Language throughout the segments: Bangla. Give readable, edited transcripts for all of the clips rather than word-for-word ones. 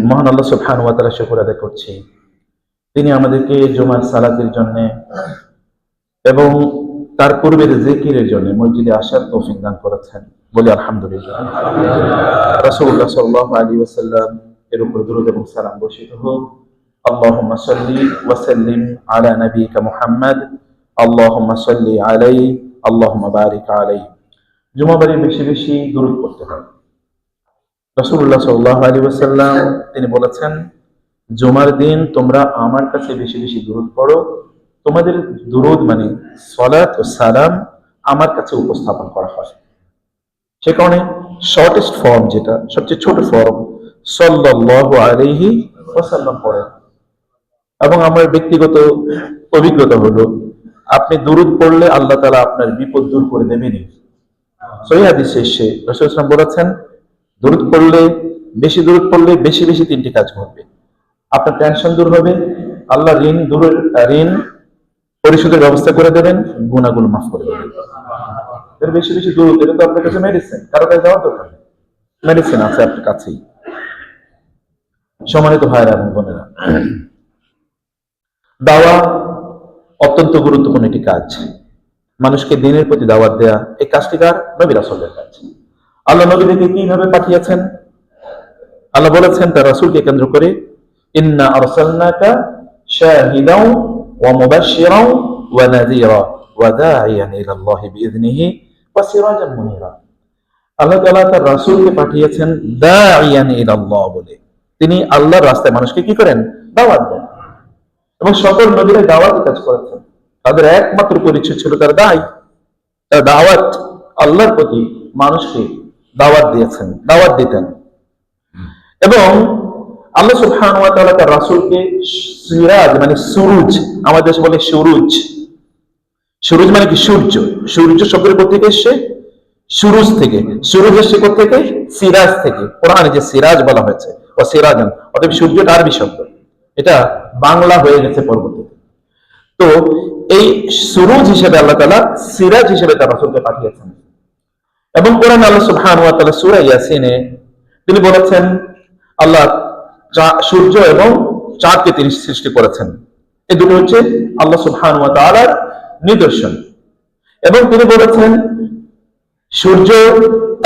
মহান আল্লাহ সুবহানাহু ওয়া তাআলা শুকর আদায় করছি, তিনি আমাদেরকে জুমার সালাতের জন্য এবং তার পূর্বের জিকিরের জন্য মসজিদে আসার তৌফিক দান করেছেন। বলি আলহামদুলিল্লাহ। রাসূলুল্লাহ সাল্লাল্লাহু আলাইহি ওয়াসাল্লাম এর উপর দরুদ এবং সালাম বর্ষিত হোক। আল্লাহুম্মা সাল্লি ওয়া সাল্লিম আলা নাবিয়িকা মুহাম্মদ, আল্লাহুম্মা সাল্লি আলাইহি, আল্লাহুম্মা বারিক আলাইহি। জুমাবারে বেশি বেশি দরুদ পড়তে হয়। রাসূলুল্লাহ সাল্লাল্লাহু আলাইহি ওয়াসাল্লাম তিনি বলেছেন, জুমার দিন তোমরা আমার কাছে বেশি বেশি দরুদ পড়ো। তোমাদের দুরুদ মানে সালাত ও সালাম আমার কাছে উপস্থাপন করা হয়। সে কারণে শর্টেস্ট ফর্ম, যেটা সবচেয়ে ছোট ফর্ম, সাল্লাল্লাহু আলাইহি ওয়াসাল্লাম পড়েন। এবং আমার ব্যক্তিগত অভিজ্ঞতা হলো, আপনি দুরুদ পড়লে আল্লাহ তাআলা আপনার বিপদ দূর করে দেবেনই। সহিহ হাদিসে এসেছে, রাসূল সাল্লাল্লাহু আলাইহি ওয়াসাল্লাম বলেছেন, দুরুদ পড়লে বেশি বেশি তিনটি কাজ করবে। আপনার টেনশন দূর হবে, আল্লাহ ঋণ পরিশোধের ব্যবস্থা করে দেবেন, গুনাহগুলো মাফ করে দেবেন। এর বেশি বেশি দূর, এটা তো আপনার কাছে মেডিসিন, কারো কাছে যাওয়ার দরকার নেই, মেডিসিন আছে আপনার কাছেই। সম্মানিত ভাইরা এবং বোনেরা, দাওয়া অত্যন্ত গুরুত্বপূর্ণ একটি কাজ। মানুষকে দ্বীনের প্রতি দাওয়াত দেয়া, এই কাজটি কার? নবী রাসূলের কাজ। আল্লাহ নবীদেরকে কিভাবে পাঠিয়েছেন? আল্লাহ বলেছেন তার রাসূলকে কেন্দ্র করে, ইন্না আরসালনাকা শাহিদাও ওয়া মুবাশশিরাও ওয়া নাযীরা ওয়া দাঈয়ান ইলাল্লাহি বিইذনিহি ওয়া সিরাজান মুনীরা। আল্লাহ তাআলা তার রাসূলকে পাঠিয়েছেন দাঈয়ান ইলাল্লাহ বলে। তিনি আল্লাহর রাস্তায় মানুষকে কি করেন? দাওয়াত দেন। এবং সকল নবীরা দাওয়াতের কাজ করেছেন। তাদের একমাত্র পরিচয় ছিল তার দাওয়াত, আল্লাহর প্রতি মানুষকে দাওয়াত দিতেন। এবং আল্লাহ সুবহানাহু ওয়া তাআলা তার রাসূলকে সিরাজ মানে সুরুজ, আমাদের দেশে বলে সুরুজ। সুরুজ মানে কি? সূর্য। সূর্য শব্দের কোথা থেকে এসেছে? সুরুজ থেকে। সুরুজ এসেছে কোথা থেকে? সিরাজ থেকে। কোরআনে যে সিরাজ বলা হয়েছে, ও সিরাজান, অতএব সূর্যটা আরবি শব্দ, এটা বাংলা হয়ে গেছে পরবর্তীতে। তো এই সুরুজ হিসেবে আল্লাহ তাআলা সিরাজ হিসেবে তার রাসূলকে পাঠিয়েছেন। এবং কোরআনে আল্লাহ সুবহানাহু ওয়া তাআলা সূরা ইয়াসিনে তিনি বলেছেন, আল্লাহ সূর্য এবং চাঁদকে তিনি সৃষ্টি করেছেন। এই দুটো হচ্ছে আল্লাহ সুবহানাহু ওয়া তাআলার নিদর্শন। এবং তিনি বলেছেন সূর্য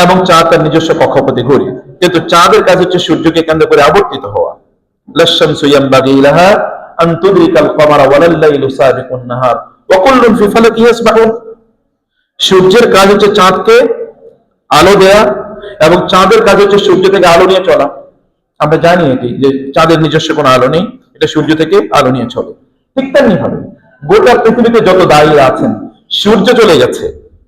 এবং চাঁদ তার নিজস্ব কক্ষপথে ঘুরে, কিন্তু চাঁদের কাজ হচ্ছে সূর্যকে কেন্দ্র করে আবর্তিত হওয়া। লাশ-শামসু ইয়ানবাগি লাহা আন তুদরিকাল কমারা ওয়ালাল লাইলু সাবিকুন নাহার ওয়া কুল্লুন ফি ফালাকিন ইয়াসবাহুন। সূর্যের কাজ হচ্ছে চাঁদকে আলো দেয়া, এবং চাঁদের কাজ হচ্ছে সূর্য থেকে আলো নিয়ে চলা। আমরা জানি এটি যে চাঁদের নিজস্ব কোনো আলো নেই, এটা সূর্য থেকে আলো নিয়ে চলে। ঠিক তেমনি ভাবে গোটা পৃথিবীতে যত দায়ীরা আছেন, সূর্য চলে গেছে,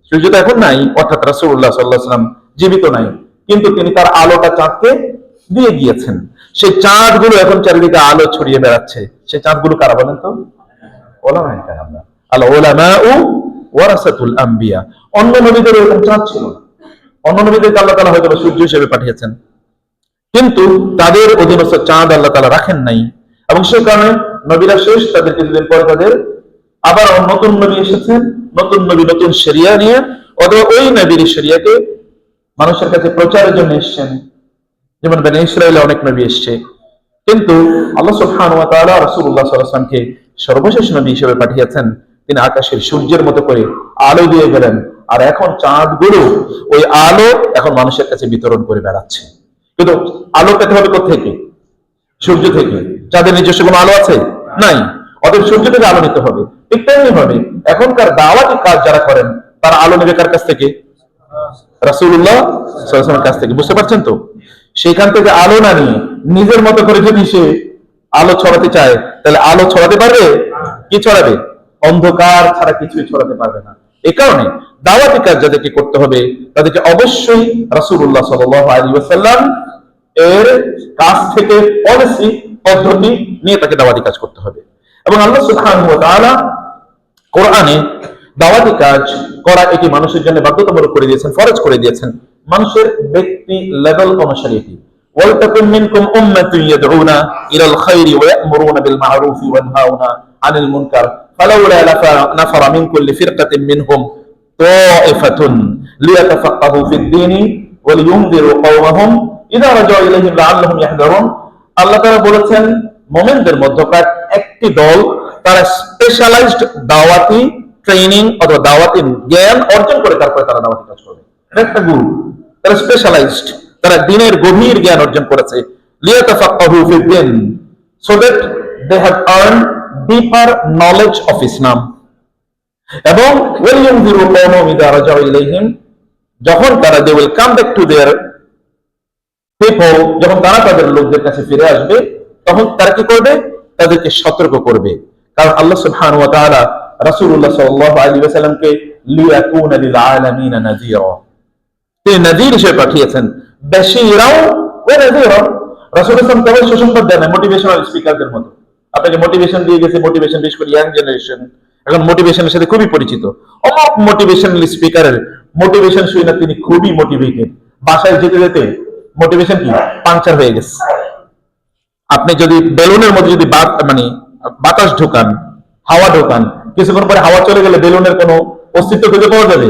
সূর্য তো এখন নাই, অর্থাৎ রাসূলুল্লাহ সাল্লাল্লাহু আলাইহি ওয়াসাল্লাম জীবিত নাই, কিন্তু তিনি তার আলোটা চাঁদকে দিয়ে গিয়েছেন। সেই চাঁদগুলো এখন চারিদিকে আলো ছড়িয়ে বেড়াচ্ছে। সেই চাঁদগুলো কারা বলেন তো? উলামায়ে কেরাম। আল উলামাউ ওয়ারাসাতুল আম্বিয়া। অন্য নবীদের এরকম চাঁদ ছিল না। অন্য নবীদেরকে আল্লাহ তাআলা হয়তো সূর্য হিসেবে পাঠিয়েছেন, কিন্তু তাদের অধীনস্থ চাঁদ আল্লাহ তাআলা রাখেন নাই। এবং সে কারণে নবীরা শেষ, তাদের কিছুদিন পরে তাদের আবার নতুন নবী এসেছেন, নতুন নবী নতুন শরিয়া নিয়ে, অথবা ওই নবীর শরিয়াকে মানুষের কাছে প্রচারের জন্য এসেছেন। যেমন বনি ইসরাঈলে অনেক নবী এসেছে, কিন্তু আল্লাহ সুবহানাহু ওয়া তাআলা রাসূলুল্লাহ সাল্লাল্লাহু আলাইহি ওয়াসাল্লামকে সর্বশেষ নবী হিসেবে পাঠিয়েছেন। তিনি আকাশের সূর্যের মতো করে আলো দিয়ে গেলেন, আর এখন চাঁদগুলো ওই আলো এখন মানুষের কাছে বিতরণ করে বেড়াচ্ছে। কিন্তু আলো পেতে হবে কোথা থেকে? সূর্য থেকে। চাঁদের নিজস্ব কোনো আলো আছে? নাই। অতএব সূর্য থেকে আলো নিতে হবে। ঠিক তেমনি ভাবে এখনকার দাওয়াতি কাজ যারা করেন, তারা আলো নেবে কার কাছ থেকে? রাসূলুল্লাহ সাল্লাল্লাহু আলাইহি ওয়াসাল্লামের কাছ থেকে। বুঝতে পারছেন তো? সেখান থেকে আলো না নিয়ে নিজের মতো করে যদি সে আলো ছড়াতে চায়, তাহলে আলো ছড়াতে পারবে? কি ছড়াবে? অন্ধকার ছাড়া কিছুই ছড়াতে পারবে না। এই কারণে দাওয়াতি কাজ যাদেরকে করতে হবে, তাদেরকে অবশ্যই রাসূলুল্লাহ সাল্লাল্লাহু আলাইহি ওয়াসাল্লাম এর কাছ থেকে পলিসি পদ্ধতি নিয়ে তাকে দাওয়াতি কাজ করতে হবে। এবং আল্লাহ সুবহানাহু ওয়া তাআলা কোরআনে দাওয়াতি কাজ করা এটি মানুষের জন্য বাধ্যতামূলক করে দিয়েছেন, ফরজ করে দিয়েছেন, মানুষের ব্যক্তি লেভেল অনুসারে। এটি ওয়ালতাকুম মিনকুম উম্মাতুন ইয়াদউনা ইলাল খায়রি ওয়া ইয়া'মুরুনা বিল মা'রুফি ওয়া ইয়ানহাউনা আনিল মুনকার ফালাউলা নাফারা মিন কুল্লি ফিরকাতিন মিনহুম তা'iফাতুন লিয়াতাফাক্কাহু ফিদ দীনি ওয়া লিয়ুনযিরু কওমাহুম ইযা রাজাউ ইলাইহিম লা'আল্লাহুম ইয়াহদারুন আল্লাহ তাআলা বলেছেন মুমিনদের মধ্যকার একটি দল, তারা স্পেশালাইজড দাওয়াতি ট্রেনিং অথবা দাওয়াতি জ্ঞান অর্জন করে তারপরে তারা দাওয়াতি কাজ করবে। এটা একটা গুরু, তারা স্পেশালাইজড, তারা দ্বীনের গভীর জ্ঞান অর্জন করেছে। লিয়াতাফাক্কাহু ফিদ-দ্বীন, so that they have earned deeper knowledge of Islam. এবং ওয়ালিয়ানযিরু কওমাহুম ইযা রাজাউ ইলাইহিম, যখন তারা they will come back to their people, যখন তারা তাদের লোকদের কাছে ফিরে আসবে, তখন তারা কি করবে? তাদেরকে সতর্ক করবে। কারণ আল্লাহ সুবহানাহু ওয়া তাআলা রাসূলুল্লাহ সাল্লাল্লাহু আলাইহি ওয়াসাল্লামকে লিয়াকুনা লিল আলামিনা নাযীরা, তিনি নাযীর হিসেবে পাঠিয়েছেন, বাশীরাও ওয়া নাযীরা। রাসূল সাল্লাল্লাহু আলাইহি ওয়াসাল্লাম কেবল সুসংবাদ দেন না, মোটিভেশনাল স্পিকারদের মতো আপনাকে মোটিভেশন দিয়ে গেছে। মোটিভেশন বিশেষ করে ইয়াং জেনারেশন এখন মোটিভেশনের সাথে খুবই পরিচিত। অনেক মোটিভেশনাল স্পিকারের মোটিভেশন শুনে না তিনি খুবই মোটিভেটেড, বাসায় যেতে যেতে মোটিভেশন কি পাংচার হয়ে গেছে। আপনি যদি বেলুনের মধ্যে যদি মানে বাতাস ঢোকান, হাওয়া ঢোকান, কিছুক্ষণ পরে হাওয়া চলে গেলে বেলুনের কোনো অস্তিত্ব খুঁজে পাওয়া যাবে?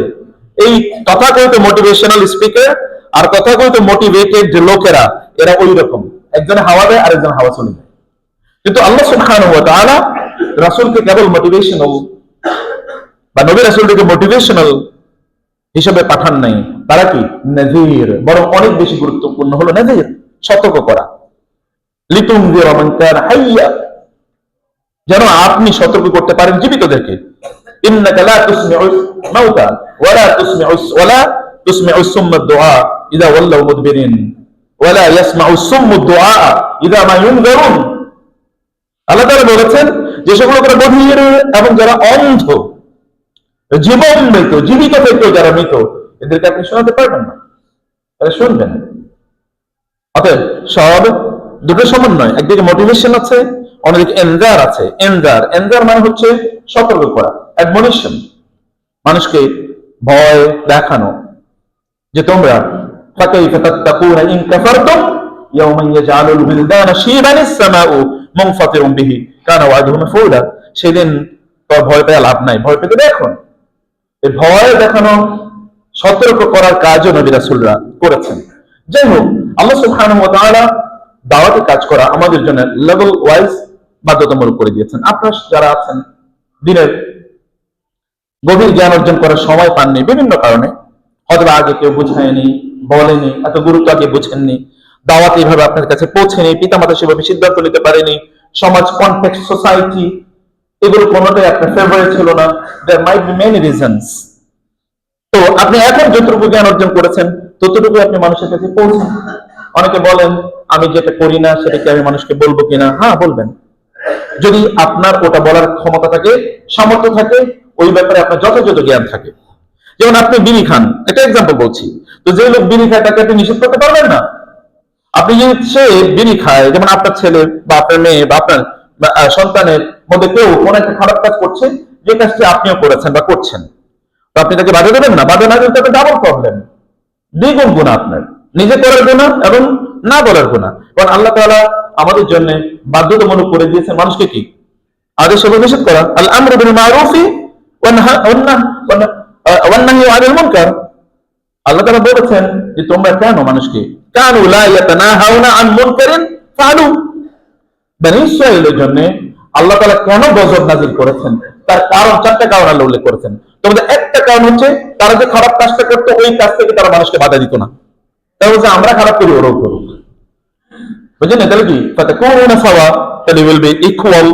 এই তথাকথিত মোটিভেশনাল স্পিকার আর তথাকথিত মোটিভেটেড লোকেরা এরা ওই রকম, একজনে হাওয়া দেয় আরেকজন হাওয়া চলে যায়। কিন্তু আল্লাহ সুবহানাহু ওয়া তাআলা রাসূলকে কেবল মোটিভেশনাল বা নবী রাসূলকে মোটিভেশনাল হিসেবে পাঠান নাই, তারা কি নাযীর, বরং অনেক বেশি গুরুত্বপূর্ণ হলো নাযীর, সতর্ক করা। লিতুনযিরা মান কানা হাইয়া, যেন আপনি সতর্ক করতে পারেন জীবিতদেরকে। ইন্নাকা লা তুসমিউল মাউতা ওয়ালা তুসমিউস সুম্মা দুআ ইযা ওয়াল্লাউ মুদবিরিন ওয়ালা ইয়াসমাউস সুম্মু দুআ ইযা মা ইউনযিরুন। আল্লাহ তাআলা বলেছেন যে সকল লোকেরা বধির এবং যারা অন্ধ, জীবন মৃত, জীবিত থেকে যারা মৃত, এদেরকে আপনি শোনাতে পারবেন না, তারা শুনবেন। অতএব সব দুটো সমন্বয়, একদিকে মোটিভেশন আছে, অন্যদিকে এনজার আছে। এনজার মানে হচ্ছে সতর্ক করা, অ্যাডমনিশন, মানুষকে ভয় দেখানো যে তোমরা ফাকাইফা তাত্তাকুনা ইন কাফারতুম ইয়াওমান ইয়াজআলুল বিলদানা শিবানিস সামাউ মুনফাতিরুম বিহি কানা ওয়াদুহু মাফউলা। সেদিন তো ভয় পেয়ে লাভ নাই, ভয় পেতে দেখুন। এই ভয় দেখানো, সতর্ক করার কাজও নবী রাসূলরা করেছেন। যাই হোক, আল্লাহ সুবহানাহু ওয়া তাআলা দাওয়াতি কাজ করা আমাদের জন্য লেভেল ওয়াইজ বাধ্যতামূলক করে দিয়েছেন। আপনারা যারা আছেন দিনের গভীর জ্ঞান অর্জন করার সময় পাননি বিভিন্ন কারণে, হয়তো আগে কেউ বুঝায়নি, বলেনি, এত গুরুত্ব আগে বুঝেননি, দাওয়াত এইভাবে আপনার কাছে পৌঁছেনি, পিতামাতা সেভাবে সিদ্ধান্ত নিতে পারেনি, সমাজ কনটেক্সট, সোসাইটি এগুলো কোনোটাই আপনার ফেভারিট ছিল না। দেয়ার মাইট বি মেনি রিজনস। তো আপনি এখন যতটুকু জ্ঞান অর্জন করেছেন ততটুকু আপনি মানুষের কাছে পৌঁছেন। অনেকে বলেন আমি যেটা করি না সেটা কি আমি মানুষকে বলবো কিনা? হ্যাঁ, বলবেন, যদি আপনার ওটা বলার ক্ষমতা থাকে, সামর্থ্য থাকে, ওই ব্যাপারে আপনার যথাযথ জ্ঞান থাকে। যেমন আপনি বিড়ি খান, একটা এক্সাম্পল বলছি, তো যে লোক বিড়ি খায় তাকে আপনি নিষেধ করতে পারবেন না। আপনি যদি সে বিড়ি খায়, যেমন আপনার ছেলে বা আপনার মেয়ে বা আপনার সন্তানের মধ্যে কেউ কোন একটা খারাপ কাজ করছে, যে কাজটি আপনিও করেছেন বা করছেন, তো আপনি তাকে বাধা দেবেন না? বাধা না দিলে তাকে ডাবল প্রবলেম, দ্বিগুণ গুনাহ আপনার, নিজে করার গুনাহ এবং না বলার গুনাহ। কারণ আল্লাহ তাআলা আমাদের জন্য বাধ্যতামূলক করে দিয়েছেন মানুষকে কি আদেশ এবং নিষেধ করা, আল আমরু বিল মারুফি ওয়ান নাহয়ু আনিল মুনকার। আল্লাহ তাআলা বলেছেন যে তোমরা কেন মানুষকে কানু লা ইয়াতানাহাউনা আন মুনকারিন ফাআলু। বনী ইসরাঈলের জন্য আল্লাহ তাআলা কেন গজব নাযিল করেছেন তার কারণ, চারটা কারণ আল্লাহ উল্লেখ করেছেন। তোমাদের একটা কারণ হচ্ছে তারা যে খারাপ কাজটা করতো ওই কাজ থেকে তারা মানুষকে বাধা দিত না। তাই বলছে আমরা খারাপ করি ওরাও করুক, বুঝলেন? তাহলে কি ফাতাকুনা সাওয়া, তাহলে উইল বি ইকুয়াল।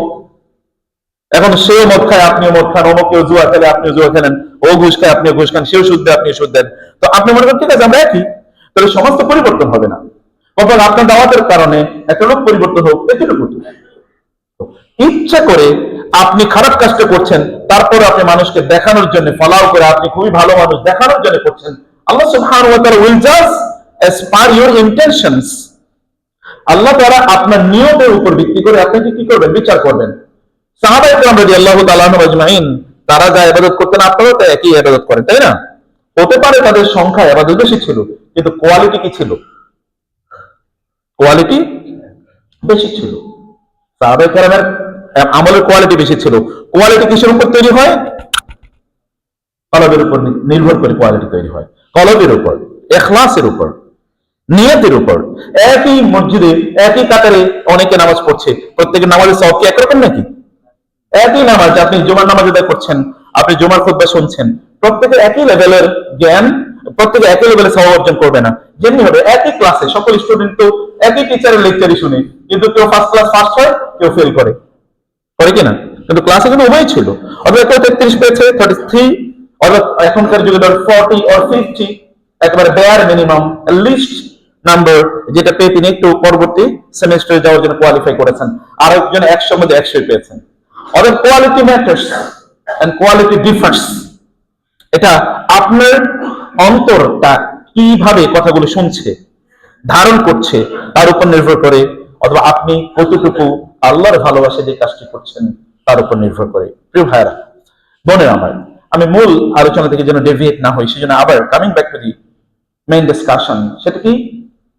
এখন সেও মদ খায় আপনিও মদ খান, অমুকেও জুয়া খেলে আপনিও জুয়া খেলেন, ও ঘুষ খায় আপনিও ঘুষ খান, সেও সুদ দেয় আপনিও সুদ দেন, তো আপনি মনে করেন ঠিক আছে আমরা একই, তাহলে সমাজ তো পরিবর্তন হবে না। কখন আপনার দাওয়াতের কারণে একটা লোক পরিবর্তন হোক, এতটুকু। ইচ্ছা করে আপনি খারাপ কাজটা করছেন, তারপর আপনি মানুষকে দেখানোর জন্য ফলাও করে আপনি খুবই ভালো মানুষ দেখানোর জন্য করছেন, আল্লাহ সুবহানাহু ওয়া তাআলা উইল জাজ অ্যাজ পার ইওর ইন্টেনশনস। আল্লাহ তাআলা আপনার নিয়তের উপর ভিত্তি করে আপনাকে কি করবেন? বিচার করবেন। সাহাবায়ে কেরাম রাদিয়াল্লাহু তাআলা আনহুম আজমাইন, তারা যা ইবাদত করতেন আপনারাও তাই একই ইবাদত করেন, তাই না? হতে পারে তাদের সংখ্যা ইবাদত বেশি ছিল, কিন্তু কোয়ালিটি কি ছিল? কোয়ালিটি বেশি ছিল। সাহাবায়ে কেরামের আমলের কোয়ালিটি বেশি ছিল। কোয়ালিটি কিসের উপর তৈরি হয়? কলবের উপর নির্ভর করে কোয়ালিটি তৈরি হয়, কলবের উপর, ইখলাসের উপর। নিয়তের উপর। একই মসজিদে একই কাতারে অনেকে নামাজ পড়ছে, প্রত্যেকের নামাজের সওয়াব কি একরকম নাকি? একই নামাজ, আপনি জুমার নামাজ আদায় করছেন, আপনি জুমার খুতবা শুনছেন, প্রত্যেকের একই লেভেলের জ্ঞান, প্রত্যেকে একই লেভেলের সওয়াব অর্জন করবে না। যেমনি হবে একই ক্লাসে সকল স্টুডেন্ট তো একই টিচারের লেকচারই শুনে, কিন্তু কেউ ফার্স্ট ক্লাস ফার্স্ট হয়, কেউ ফেল করে, করে কিনা? কিন্তু ক্লাসে কিন্তু উভয় ছিল। অথবা কেউ 33 পেয়েছে, 33, অথবা এখনকার যুগে 40 or 50, একেবারে বেয়ার মিনিমাম লিস্ট নাম্বার যেটা পেয়ে তিনি একটু পরবর্তী সেমিস্টারে যাওয়ার জন্য কোয়ালিফাই করেছেন। আর একজন 100 মধ্যে 100 পেয়েছেন। অর্থাৎ quality matters and quality differs. এটা আপনার অন্তরটা কিভাবে কথাগুলো শুনছে, ধারণ করছে, তার উপর নির্ভর করে, অথবা আপনি কতটুকু আল্লাহর ভালোবাসে যে কাজটি করছেন তার উপর নির্ভর করে। প্রিয় ভাইরা, বোনেরা আমার, আমি মূল আলোচনা থেকে যেন ডেভিয়েট না হই, সেজন্য আবার coming back to the main discussion. সেটা কি?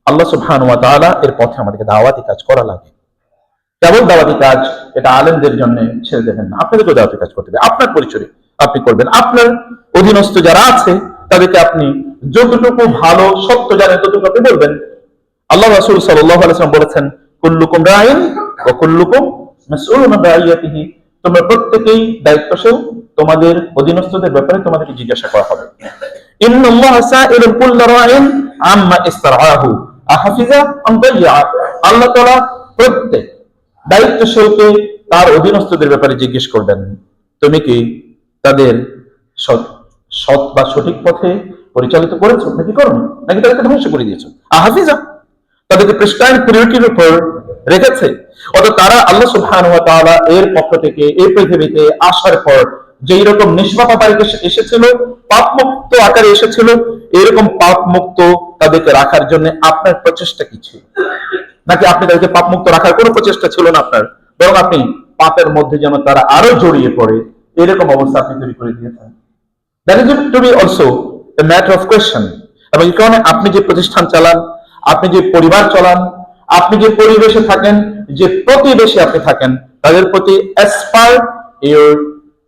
আল্লাহ সুবহানাহু ওয়া তাআলা এর পথে আমাদেরকে দাওয়াতি কাজ করা লাগে। কেবল দাওয়াতি কাজ এটা আলেমদের জন্য ছেড়ে দেবেন না, আপনাদেরকেও দাওয়াতি কাজ করতে হবে। আপনার পরিচয় আপনি করবেন, আপনার অধীনস্থ যারা আছে তাদেরকে আপনি যতটুকু ভালো সত্য জানেন ততটুকু আপনি বলবেন। আল্লাহ রাসূল সাল্লাল্লাহু আলাইহি ওয়াসাল্লাম বলেছেন, কুল্লুকুম রাইন ওয়া কুল্লুকুম মাসউলুন আন রাইয়াতিহি। তোমরা প্রত্যেকেই দায়িত্বশীল, তোমাদের অধীনস্থদের ব্যাপারে তোমাদেরকে জিজ্ঞাসা করা হবে। ইন্নাল্লাহা সাইলুল কুল্লা রাইন আম্মা ইসতারআহু আহাফিজা আম দাইয়া। আল্লাহ তাআলা প্রত্যেক দায়িত্বশীলকে তার অধীনস্থদের ব্যাপারে জিজ্ঞেস করবেন, তুমি কি তাদের সৎ বা সঠিক পথে পরিচালিত করেছো নাকি করোনি, নাকি তাদেরকে ধ্বংস করে দিয়েছো। আহাফিজা, তাদেরকে প্রেস্টাইন প্রিয়রিটির উপর রেখেছে। অর্থাৎ তারা আল্লাহ সুবহানাহু ওয়া তাআলা এর পক্ষ থেকে এই পৃথিবীতে আসার পর যেই রকম নিষ্পাপ আকারে এসেছিল, পাপ মুক্ত আকারে এসেছিল, এরকম পাপ মুক্ত তাদেরকে রাখার জন্য আপনার প্রচেষ্টা কি ছিল? নাকি আপনি তাদেরকে পাপ মুক্ত রাখার কোনো প্রচেষ্টা ছিল না আপনার, বরং আপনি পাপের মধ্যে যেন তারা আরো জড়িয়ে পড়ে এরকম অবস্থা আপনি তৈরি করে দিয়েছেন। That is to be also a matter of question. এবং এই কারণে আপনি যে প্রতিষ্ঠান চালান, আপনি যে পরিবার চালান, আপনি যে পরিবেশে থাকেন, যে প্রতিবেশে আপনি থাকেন, তাদের প্রতি as per your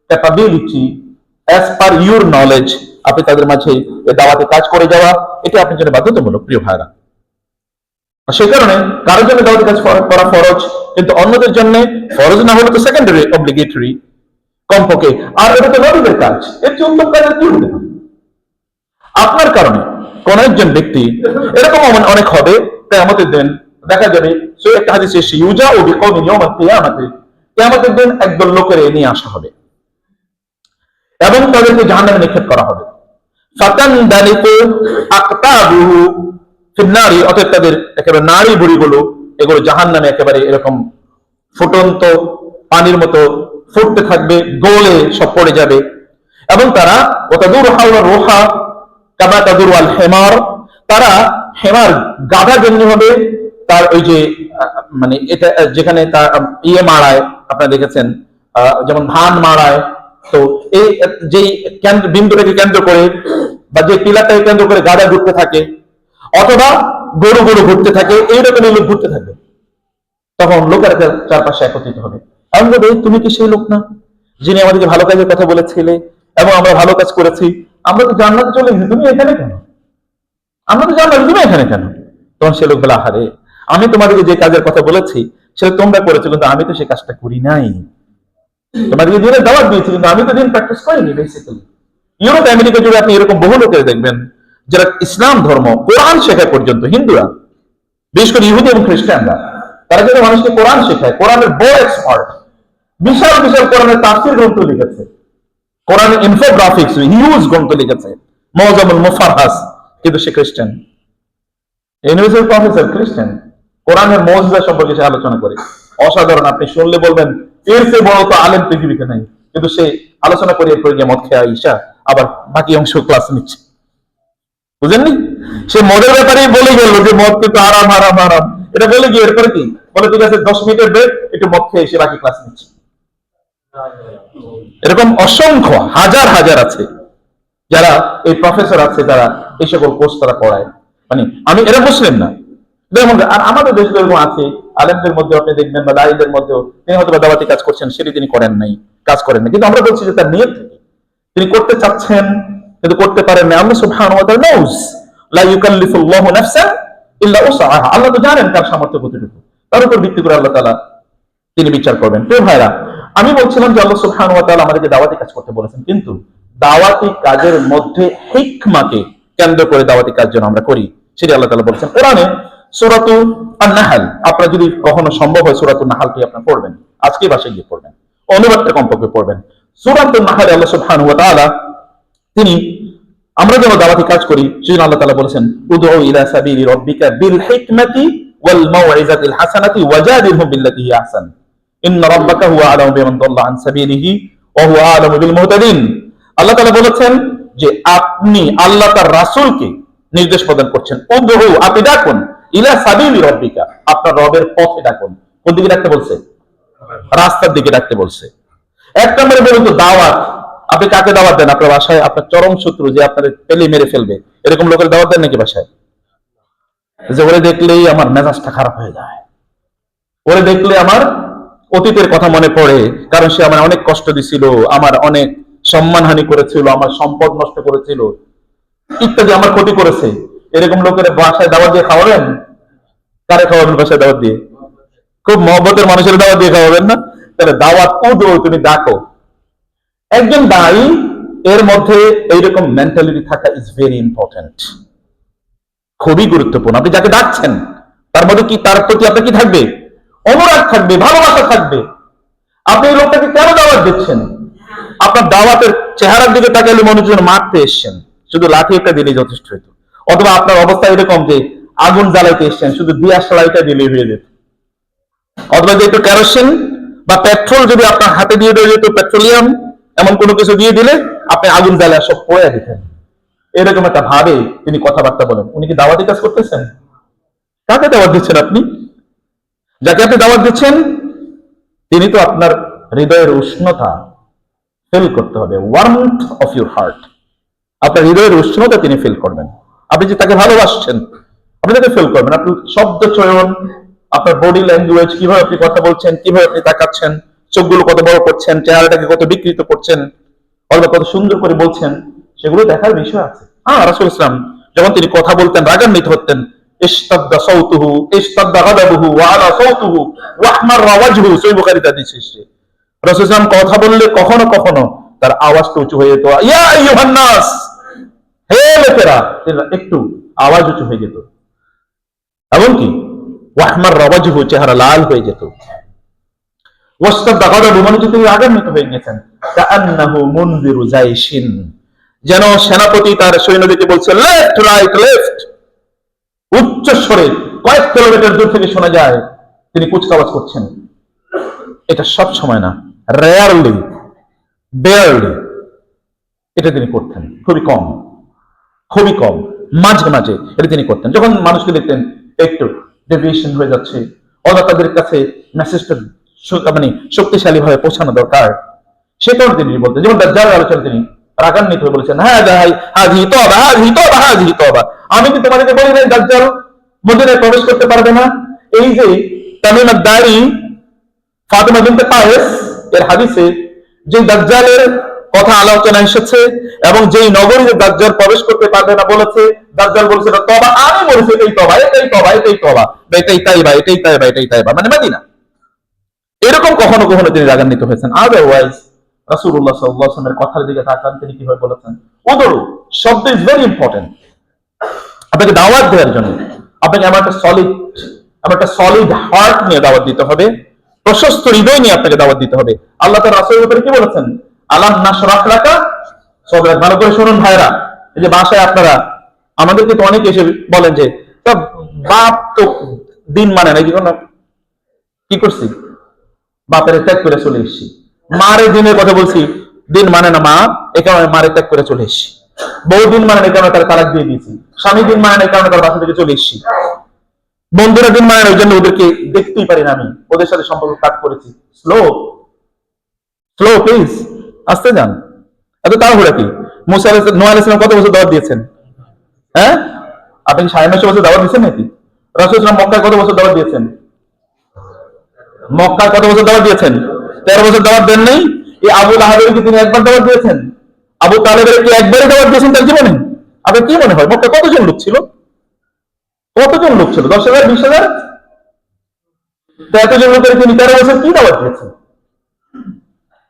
capability, as per your knowledge, আপনি তাদের মাঝে দাওয়াতে কাজ করে যাওয়া, এটা আপনার জন্য বাধ্যতামূলক। প্রিয় ভাইরা, সেই কারণে কারোর জন্য দাওয়াতি কাজ করা ফরজ, কিন্তু অন্যদের জন্য ফরজ না হলে তো সেকেন্ডারি অব্লিগেটরি কমপক্ষে। আর এটা তো নবীদের কাজ, এর চেয়ে উত্তম কাজ কি হতে পারে? আপনার কারণে কোন একজন ব্যক্তি, এরকম অনেক হবে কিয়ামতের দিন দেখা যাবে, সে একটা হাদিস এসেছে, ইউজা ও বিকওমিন ইয়াউমাল কিয়ামাতি, কিয়ামতের দিন একদল লোকের নিয়ে আসা হবে এবং তাদেরকে জাহান্নামে নিক্ষেপ করা হবে। ফাতানদালিকু আকতাবুহু ফিন্নারি, অর্থাৎ তাদের একেবারে নারী বুড়িগুলো এগুলো জাহান্নামে একেবারে এরকম ফুটন্ত পানির মতো ফুটতে থাকবে, গোলে সব পড়ে যাবে। এবং তারা ওয়াতাদুর হাওলা রোহা কামা তাদুর আল হেমার, তারা হেমার গাধা যেমনি হবে, তার ওই যে মানে এটা যেখানে তার মারায়, আপনারা দেখেছেন যেমন ধান মারায়, তো এই যেই বিন্দুটাকে কেন্দ্র করে বা যে পিলারটাকে কেন্দ্র করে গাধা ঘুরতে থাকে, অথবা গরু ঘুরতে থাকে, এইরকম লোক ঘুরতে থাকে, তখন লোকেরা চারপাশে একত্রিত হবে। আমি বলবো, তুমি কি সেই লোক না যিনি আমাদেরকে ভালো কাজের কথা বলেছিলে এবং আমরা ভালো কাজ করেছি? আমরা তো জান্নাতে চলে গেছি, তুমি এখানে কেন? আমরা তো জান্নাতে, তুমি এখানে কেন? তখন সে লোক বলে, আহারে, আমি তোমাদেরকে যে কাজের কথা বলেছি সেটা তোমরা করেছো, কিন্তু আমি তো সেই কাজটা করি নাই। তোমাদেরকে দিনের দাওয়াত দিয়েছি, কিন্তু আমি তো দিন প্র্যাকটিস করিনি। বেসিক্যালি ইউরোপ আমেরিকা জুড়ে আপনি এরকম বহু লোকের দেখবেন যারা ইসলাম ধর্ম, কোরআন শেখা পর্যন্ত, হিন্দুরা বিশেষ করে ইহুদি এবং খ্রিস্টানরা, তারা যদি মানুষকে কোরআন শেখায়, কোরআনের বড় এক্সপার্ট, বিশাল বিশাল কোরআনের তাফসীর গ্রন্থ লিখেছে, কোরআনের ইনফোগ্রাফিক্স হিউজ গ্রন্থ লিখেছে, মুআজ্জামুল মুফারহাস, কিন্তু সে খ্রিস্টান, ইউনিভার্সিটি প্রফেসর খ্রিস্টান, কোরআনের মুজিজা সম্পর্কে সে আলোচনা করে। অসাধারণ, আপনি শুনলে বলবেন এর চেয়ে বড় তো আলেম পৃথিবীতে নাই, কিন্তু সে আলোচনা করে এরপরে গিয়ে মদ খেয়ে আইসা আবার বাকি অংশ ক্লাস নিচ্ছে। বুঝেননি? সে মদের ব্যাপারে বলে গেল যে মদ কিন্তু আরাম আরাম আরাম, এটা বলে গিয়ে এরপরে কি বলে, ঠিক আছে 10 মিনিটের ব্রেক, একটু মদ খেয়ে এসে বাকি ক্লাস নিচ্ছে। এরকম অসংখ্য হাজার হাজার আছে যারা এই প্রফেসর আছে, তারা এই সকল কোর্স তারা পড়ায়। মানে আমি এরা মুসলিম না, আর আমাদের দেশে এরকম আছে, আলেমদের মধ্যে আপনি দেখবেন বা দায়ীদের মধ্যেও, তিনি হয়তো দাওয়াতি কাজ করছেন, সেটি তিনি করেন নাই, কাজ করেন না, কিন্তু আমরা বলছি যে তার নিয়ত থেকে তিনি করতে চাচ্ছেন কিন্তু করতে পারেন না। আল্লাহ সুবহানাহু ওয়া তাআলা নোজ, লা ইউকাল্লিফুল্লাহু নাফসান ইল্লা উসআহা, আল্লাহ তো জানেন কার সামর্থ্য কতটুকু, তার উপর ভিত্তি করে আল্লাহ তাআলা তিনি বিচার করবেন। প্রিয় ভাইরা, আমি বলছিলাম যে আল্লাহ সুবহানাহু ওয়া তাআলা আমাদেরকে দাওয়াতি কাজ করতে বলেছেন, কিন্তু দাওয়াতি কাজের মধ্যে হিকমাকে কেন্দ্র করে দাওয়াতি কাজ যেন আমরা করি, সেটা আল্লাহ তাআলা বলেছেন কোরআনে। সূরাতুন আন-নাহল, আপনারা যদি কখনো সম্ভব হয় সূরাতুন নাহলটি আপনারা পড়বেন, আজকে বাসায় গিয়ে পড়বেন, অনুবাদটা কমপক্ষে পড়বেন। সূরাতুন নাহলে আল্লাহ সুবহানাহু ওয়া তাআলা তিনি আমরা যেন দাওয়াতি কাজ করি সেজন্য আল্লাহ তাআলা বলেছেন উদউ ইলা সাবিলি রাব্বিকা বিল হিকমাতি ওয়াল মাউইজাতিল হাসানাতি ওয়াজাদিলহুম বিল্লাতী হিয়া আহসান ইন্না রাব্বাকা হুয়া আ'লামু বিমান দাল্লা আন সাবিলিহি ওয়া হুয়া আ'লামু বিল মুহতাদিন। আল্লাহ তাআলা বলেছেন যে আপনি আল্লাহ তার রাসূলকে নির্দেশ প্রদান করছেন, উদউ, আপনি ডাকুন, ইলা সাবিলি রাব্বিকা, আপনার রবের পথে ডাকুন। কোন দিকে ডাকতে বলছে? রাস্তার দিকে ডাকতে বলছে। এক নম্বরে বলুন তো দাওয়াত, আপনি কাকে দাওয়াত দেন? আপনার বাসায় আপনার চরম শত্রু যে আপনার পেলে মেরে ফেলবে, এরকম লোকের দাওয়াত দেন নাকি বাসায়? যে ওরে দেখলেই আমার মেজাজটা খারাপ হয়ে যায়, ওরে দেখলে আমার অতীতের কথা মনে পড়ে, কারণ সে আমার অনেক কষ্ট দিছিল, আমার অনেক সম্মানহানি করেছিল, আমার সম্পদ নষ্ট করেছিল, ইত্যাদি, আমার ক্ষতি করেছে। এরকম লোকের বাসায় দাওয়াত দিয়ে খাওয়াবেন? কারে খাওয়াবেন বাসায় দাওয়াত দিয়ে? খুব মহব্বতের মানুষের দাওয়াত দিয়ে খাওয়াবেন না? তাহলে দাওয়াত তুমি ডাকো। একজন দায়ী এর মধ্যে এইরকম মেন্টালিটি থাকা ইজ ভেরি ইম্পর্টেন্ট, খুবই গুরুত্বপূর্ণ। আপনি যাকে ডাকছেন তার মধ্যে কি, তার প্রতি আপনার কি থাকবে? অনুরাগ থাকবে, ভালোবাসা থাকবে। আপনি এই লোকটাকে কেন দাওয়াত দিচ্ছেন? আপনার দাওয়াতের চেহারার দিকে তাকালে মনে হচ্ছে মারতে এসছেন, শুধু লাঠি একটা দিলেই যথেষ্ট হইতো। অথবা আপনার অবস্থা এরকম যে আগুন জ্বালাইতে এসছেন, শুধু দিয়ার সালাইটা দিলেই হয়ে যেত। অথবা যে একটু কেরোসিন বা পেট্রোল যদি আপনার হাতে দিয়ে দেওয়া যেত, পেট্রোলিয়াম এমন কোনো কিছু দিয়ে দিলে আপনি আগুন জ্বালায় সব পড়ে দিতেন। এরকম একটা ভাবে তিনি কথাবার্তা বলেন। উনি কি দাওয়াতি কাজ করতেছেন? কাকে দাওয়াত দিচ্ছেন আপনি? যাকে আপনি দাওয়াত দিচ্ছেন তিনি তো আপনার হৃদয়ের উষ্ণতা ফিল করতে হবে, ওয়ার্মথ অফ ইউর হার্ট, আপনার হৃদয়ের উষ্ণতা তিনি ফিল করবেন। আপনি যে তাকে ভালোবাসছেন আপনি তাকে ফিল করবেন। আপনি শব্দ চয়ন, আপনার বডি ল্যাঙ্গুয়েজ, কিভাবে আপনি কথা বলছেন, কিভাবে আপনি তাকাচ্ছেন, চোখগুলো কত বড় করছেন, চেহারাটাকে কত বিকৃত করছেন, অথবা কত সুন্দর করে বলছেন, সেগুলো দেখার বিষয় আছে। রাসূল ইসলাম যখন তিনি কথা বলতেন রাগান্বিত হতেন, ইশতাদ্দা সাউতুহু ইশতাদ্দা গাদাবুহু ওয়া আলা সাউতুহু ওয়া আহমারা ওয়াজহু, সহিহ বুখারীতে হাদিস এসেছে। রাসূল ইসলাম কথা বললে কখনো কখনো তার আওয়াজটা উঁচু হয়ে যেত, ইয়া আইয়ুহান নাস, হে লোকেরা, একটু আওয়াজ উঁচু হয়ে যেত, এমনকি ওয়া আহমারা ওয়াজহু, চেহারা লাল হয়ে যেত। ওয়াস্তাদ্দা গাদাবুহু, মানে তিনি রাগান্বিত হয়ে গেছেন। কাআন্নাহু মুনযিরু জাইশিন, যেন সেনাপতি তার সৈন্যদেরকে বলছে লেফট রাইট লেফট, উচ্চ স্বরে কয়েক কিলোমিটার দূর থেকে শোনা যায় তিনি কুচকাওয়াজ করছেন। এটা সব সময় না, রেয়ারলি, বেয়ারলি এটা তিনি করতেন, খুবই কম, খুবই কম, মাঝে মাঝে এটা তিনি করতেন। যখন মানুষকে দেখতেন একটু ডেভিয়েশন হয়ে যাচ্ছে, অথবা তাদের কাছে মেসেজটা মানে শক্তিশালী ভাবে পৌঁছানো দরকার, সে কারণে তিনি বলতেন। যেমন দাজ্জালের আলোচনা তিনি রাগান্বিত হয়ে বলেছেন, হ্যাঁ হাযিহি তাওবা হাযিহি তাওবা হাযিহি তাওবা, আমি কি তোমাদেরকে বলি নাই দাজ্জাল মদিনায় প্রবেশ করতে পারবে না? এই যে তামিম আদ-দারি ফাতিমা বিনতে কায়েস এর হাদিসে যে দাজ্জালের কথা আলোচনা এসেছে এবং যেই নগরীতে দাজ্জাল প্রবেশ করতে পারবে না বলেছে, দাজ্জাল বলেছে তওবা, আমি বলেছি এটাই তওবা, এটাই তওবা, এটাই তওবা, এটাই তাইবা, এটাই তাইবা, এটাই তাইবা, মানে মদিনা। এরকম কখনো কখনো তিনি রাগান্বিত হয়েছেন। আদারওয়াইজ রাসূলুল্লাহ সাল্লাল্লাহু আলাইহি ওয়াসাল্লামের কথার দিকে তাকান, তিনি কিভাবে বলেছেন। উদরু শব্দ ইজ ভেরি ইম্পর্টেন্ট। আপনাকে দাওয়াত দেওয়ার জন্য আপনাকে আমার একটা সলিড হার্ট নিয়ে দাওয়াত দিতে হবে, প্রশস্ত হৃদয় নিয়ে আপনাকে দাওয়াত দিতে হবে। আল্লাহ তাআলা রাসূলের উপরে কি বলেছেন? আলাম নাশরাহ লাকা সাদরাক। ভালো করে শুনুন ভাইরা, এই যে বাসায় আপনারা আমাদেরকে তো অনেকে এসে বলেন যে বাপ তো দিন মানে না, কি করছি, বাপের ত্যাগ করে চলে এসেছি, মারে দিনের কথা বলছি, দিন মানে না মা, এ কারণে মারে ত্যাগ করে চলে এসেছি, বউ দিন মানে না, এই কারণে তার তালাক দিয়ে দিয়েছি, স্বামী দিন মানে না, এই কারণে তার বাসা থেকে চলে এসেছি, বন্ধুরা দিন মানে না, ওই জন্য ওদেরকে দেখতেই পারি না, আমি ওদের সাথে সম্পর্ক কাট করেছি। স্লো স্লো প্লিজ, আসতে যান, এত তাড়াহুড়া কি? মুসা আলাইহিস নূহ আলাইহিস সালাম কত বছর দাওয়াত দিয়েছেন? হ্যাঁ, আপনি 9.5 বছর দাওয়াত দিয়েছেন নাকি? রাসূল সাল্লাল্লাহু আলাইহি ওয়াসাল্লাম মক্কায় কত বছর দাওয়াত দিয়েছেন? মক্কায় কত বছর দাওয়াত দিয়েছেন? 13 বছর দাওয়াত দেন নাই? এই আবু লাহাবের কি তিনি একবার দাওয়াত দিয়েছেন? আবু তালেবের কি একবারই দাওয়াত দিয়েছেন তার জীবনে? আপনার কি মনে হয় মক্কায় কতজন লোক ছিল? কতজন লোক ছিল? 10,000, 20,000? এতজন লোকের তিনি 13 বছর কি দাওয়াত দিয়েছেন?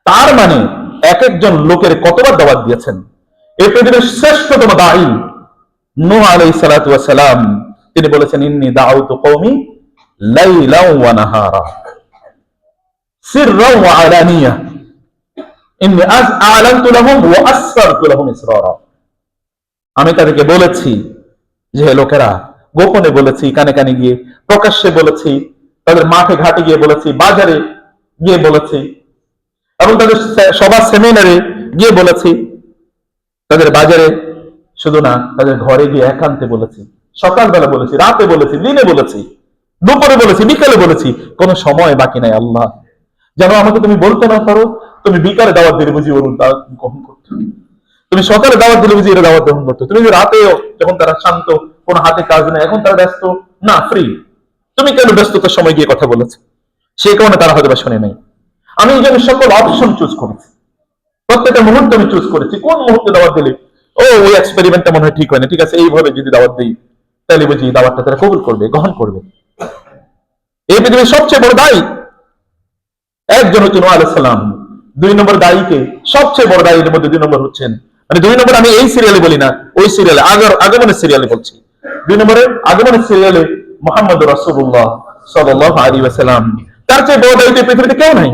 তার মানে এক একজন লোকের কতবার দাওয়াত দিয়েছেন? এই পৃথিবীর শ্রেষ্ঠতম দাঈ নূহ আলাইহিস সালাতু ওয়াস সালাম, তিনি বলেছেন, ইন্নী দাউতু কওমি লাইলাও ওয়া নাহারা সিররাও ওয়া আলানিয়া ইন্নী আ'লানতু লাহুম ওয়া আসরারতু লাহুম ইসরারা। আমি তাদেরকে বলেছি যে লোকেরা, গোপনে বলেছি, কানে কানে গিয়ে, প্রকাশ্যে বলেছি, তাদের মাঠে ঘাটে গিয়ে বলেছি, বাজারে গিয়ে বলেছি, এবং তাদের সভা সেমিনারে গিয়ে বলেছি, তাদের বাজারে শুধু না, তাদের ঘরে গিয়ে একান্তে বলেছি, সকালবেলা বলেছি, রাতে বলেছি, দিনে বলেছি, দুপুরে বলেছি, বিকালে বলেছি, কোনো সময় বাকি নাই। আল্লাহ, যেন আমাকে তুমি বলতে না পারো, তুমি বিকালে দাওয়াত দিলে বুঝি ওর দাওয়াত গ্রহণ করতো, তুমি সকালে দাওয়াত দিলে বুঝি এরা দাওয়াত গ্রহণ করতো, তুমি রাতেও যখন তারা শান্ত, কোন হাতে কাজ নেই, এখন তারা ব্যস্ত না, ফ্রি, তুমি কেন ব্যস্ততার সময় গিয়ে কথা বলেছো? সেই কারণে তারা হয়তো বা শুনে নাই। আমি এই জন্য সকল অপশন চুজ করেছি, প্রত্যেকটা মুহূর্তে আমি চুজ করেছি কোন মুহূর্তে দাওয়াত দিলে ওই এক্সপেরিমেন্টটা মনে হয় ঠিক হয় না, ঠিক আছে এইভাবে যদি দাওয়াত দিই তাহলে বুঝি দাওয়াতটা তারা কবুল করবে, গ্রহণ করবে। এই পৃথিবীর সবচেয়ে বড় দায়ী একজন হচ্ছেন নূহ আলাইহিস সালাম। 2 নম্বর দায়ীকে, সবচেয়ে বড় দায়ীর মধ্যে 2 নম্বর হচ্ছেন, মানে 2 নম্বর আমি এই সিরিয়ালে বলি না, ওই সিরিয়ালে আগমনের সিরিয়ালে বলছি। 2 নম্বরে আগমনের সিরিয়ালে মুহাম্মদুর রাসূলুল্লাহ সাল্লাল্লাহু আলাইহি ওয়াসাল্লাম, তার চেয়ে বড় দায়ী পৃথিবীতে কেউ নাই।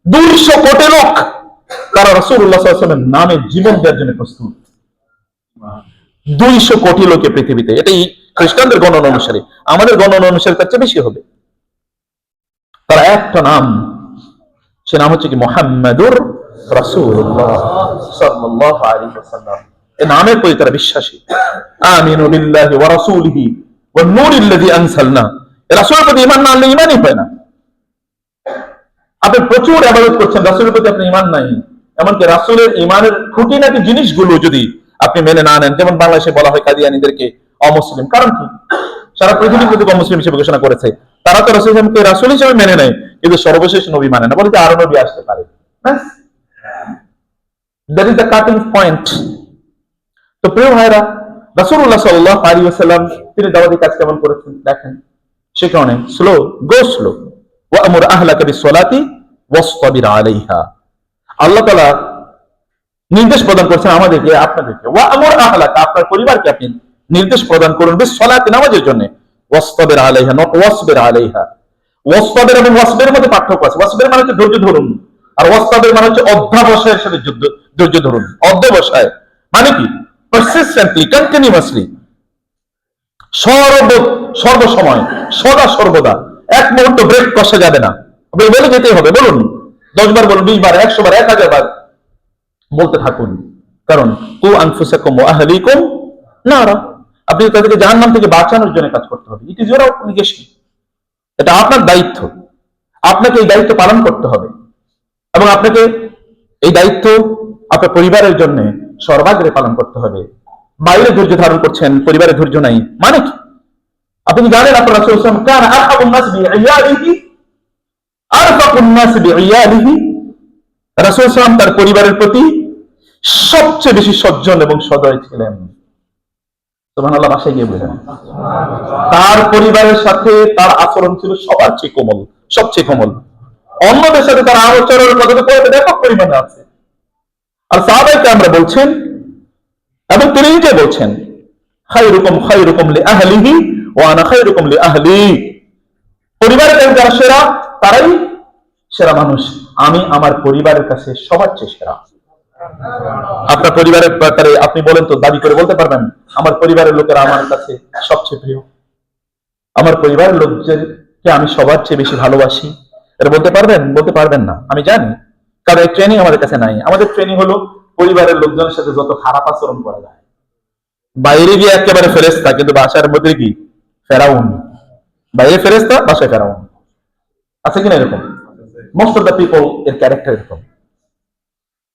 200 কোটি লোক তারা রাসূলুল্লাহ সাল্লাল্লাহু আলাইহি ওয়াসাল্লামের নামে জীবন দেওয়ার জন্য প্রস্তুত। 200 কোটি লোকে পৃথিবীতে, এটাই খ্রিস্টানদের গণনা অনুসারে, আমাদের গণনা অনুসারে তার চেয়ে বেশি হবে। তারা একটা নাম, সে নাম হচ্ছে কি মুহাম্মাদুর রাসূলুল্লাহ সাল্লাল্লাহু আলাইহি ওয়াসাল্লাম। এই নামের প্রতি তারা বিশ্বাসী। আমিনু বিল্লাহি ওয়া রাসূলিহি ওয়ান নূরিল্লাযী আনসালনা। রাসূলের প্রতি ঈমান না আনলে ঈমানই হয় না। আপনি প্রচুর ইবাদত করছেন, রাসূলের প্রতি আপনার ঈমান নাই, এমনকি রাসূলের ঈমানের খুঁটিনাটি জিনিসগুলো যদি আপনি মেনে না নেন, যেমন বাংলাদেশে বলা হয় কাদিয়ানীদেরকে অমুসলিম, কারণ কি? সারা পৃথিবী কিন্তু অমুসলিম হিসেবে ঘোষণা করেছে। তারা তো রাসূলকে রাসূল হিসেবে মেনে নেয়, কিন্তু সর্বশেষ নবী মানে না, বলে যে আরো নবী আসতে পারে। That is the cutting point. তো প্রিয় ভাইরা, রাসূলুল্লাহ সাল্লাল্লাহু আলাইহি ওয়াসাল্লাম তিনি দাওয়াতি কাজ কেমন করেছেন দেখেন। সে কারণে স্লো, গো স্লো, ওয়া আমুর আহলাকা বিসসালাতি ওয়াসতাবির আলাইহা। আল্লাহ তাআলা নির্দেশ প্রদান করছেন আমাদেরকে, আপনাদেরকে, ওয়া আমুর আহলাকা, আপনার পরিবারকে আপনি নির্দেশ প্রদান করুন বিসসালাতি, নামাজের জন্য, ওয়াসতাবির আলাইহা, নট ওয়াসবির আলাইহা। ওয়াসতাবির এবং ওয়াসবের মধ্যে পার্থক্য আছে। ওয়াসবের মানে হচ্ছে ধৈর্য ধরুন, আর ওয়াসতাবির মানে হচ্ছে অধ্যাবসায়ের সাথে ধৈর্য ধরুন। অধ্যাবসায় মানে কি? persistently, continuously, সর্বসময়, সদা সর্বদা, এক মুহূর্ত ব্রেক কষা যাবে না, আপনি বলে যেতেই হবে। বলুন 10 বার, বলুন 20 বার, 100 বার, 1000 বার বলতে থাকুন। কারণ কু আনফুসাকুম ওয়া আহলিকুম নারা, আপনি তাদেরকে জাহান্নাম থেকে বাঁচানোর জন্য কাজ করতে হবে। ইট ইজ ইওর অবলিগেশন, এটা আপনার দায়িত্ব, আপনাকে এই দায়িত্ব পালন করতে হবে, এবং আপনাকে এই দায়িত্ব আপনার পরিবারের জন্য সর্বাগ্রে পালন করতে হবে। বাইরে ধৈর্য ধারণ করছেন, পরিবারে ধৈর্য নাই মানে কি? আপনি জানেন আপনার রাসূল সাল্লাল্লাহু আলাইহি ওয়াসাল্লাম কান আরহাবুন নাস বিইয়ালিহি আরফাকুন নাস বিইয়ালিহি। রাসূল সাল্লাল্লাহু আলাইহি ওয়াসাল্লাম তার পরিবারের প্রতি সবচেয়ে বেশি সজ্জন এবং সদয় ছিলেন। সুবহানাল্লাহ, বাসায় গিয়ে বলেন, তার পরিবারের সাথে তার আচরণ ছিল সবার চেয়ে কোমল, সবচেয়ে কোমল। অন্যদের সাথে তার আচরণের মধ্যে ব্যাপক পরিমাণে আছে। আর সাহাবায়ে কেরামরা বলছেন, এবং তিনি নিজে বলছেন, খায়রুকুম খায়রুকুম লিআহলিহি ওয়া আনা খায়রুকুম লিআহলি। পরিবারের কাছে যারা সেরা তারাই সেরা মানুষ, আমি আমার পরিবারের কাছে সবার চেয়ে সেরা। আপনার পরিবারের ব্যাপারে আপনি বলেন তো, দাবি করে বলতে পারবেন আমার পরিবারের লোকেরা আমার কাছে সবচেয়ে প্রিয়, আমার পরিবারের লোকদেরকে আমি সবার চেয়ে বেশি ভালোবাসি? এটা বলতে পারবেন? বলতে পারবেন না, আমি জানি, কারণ এই ট্রেনিং আমাদের কাছে নাই। আমাদের ট্রেনিং হলো পরিবারের লোকজনের সাথে যত খারাপ আচরণ করা যায়। বাইরে গিয়ে একেবারে ফেরেশতা, কিন্তু বাসার মধ্যে কি ফেরাউন। বাইরে ফেরেশতা, বাসায় ফেরাউন। আছে কিনা এরকম? মোস্ট অফ দ্য পিপল এর ক্যারেক্টার এরকম।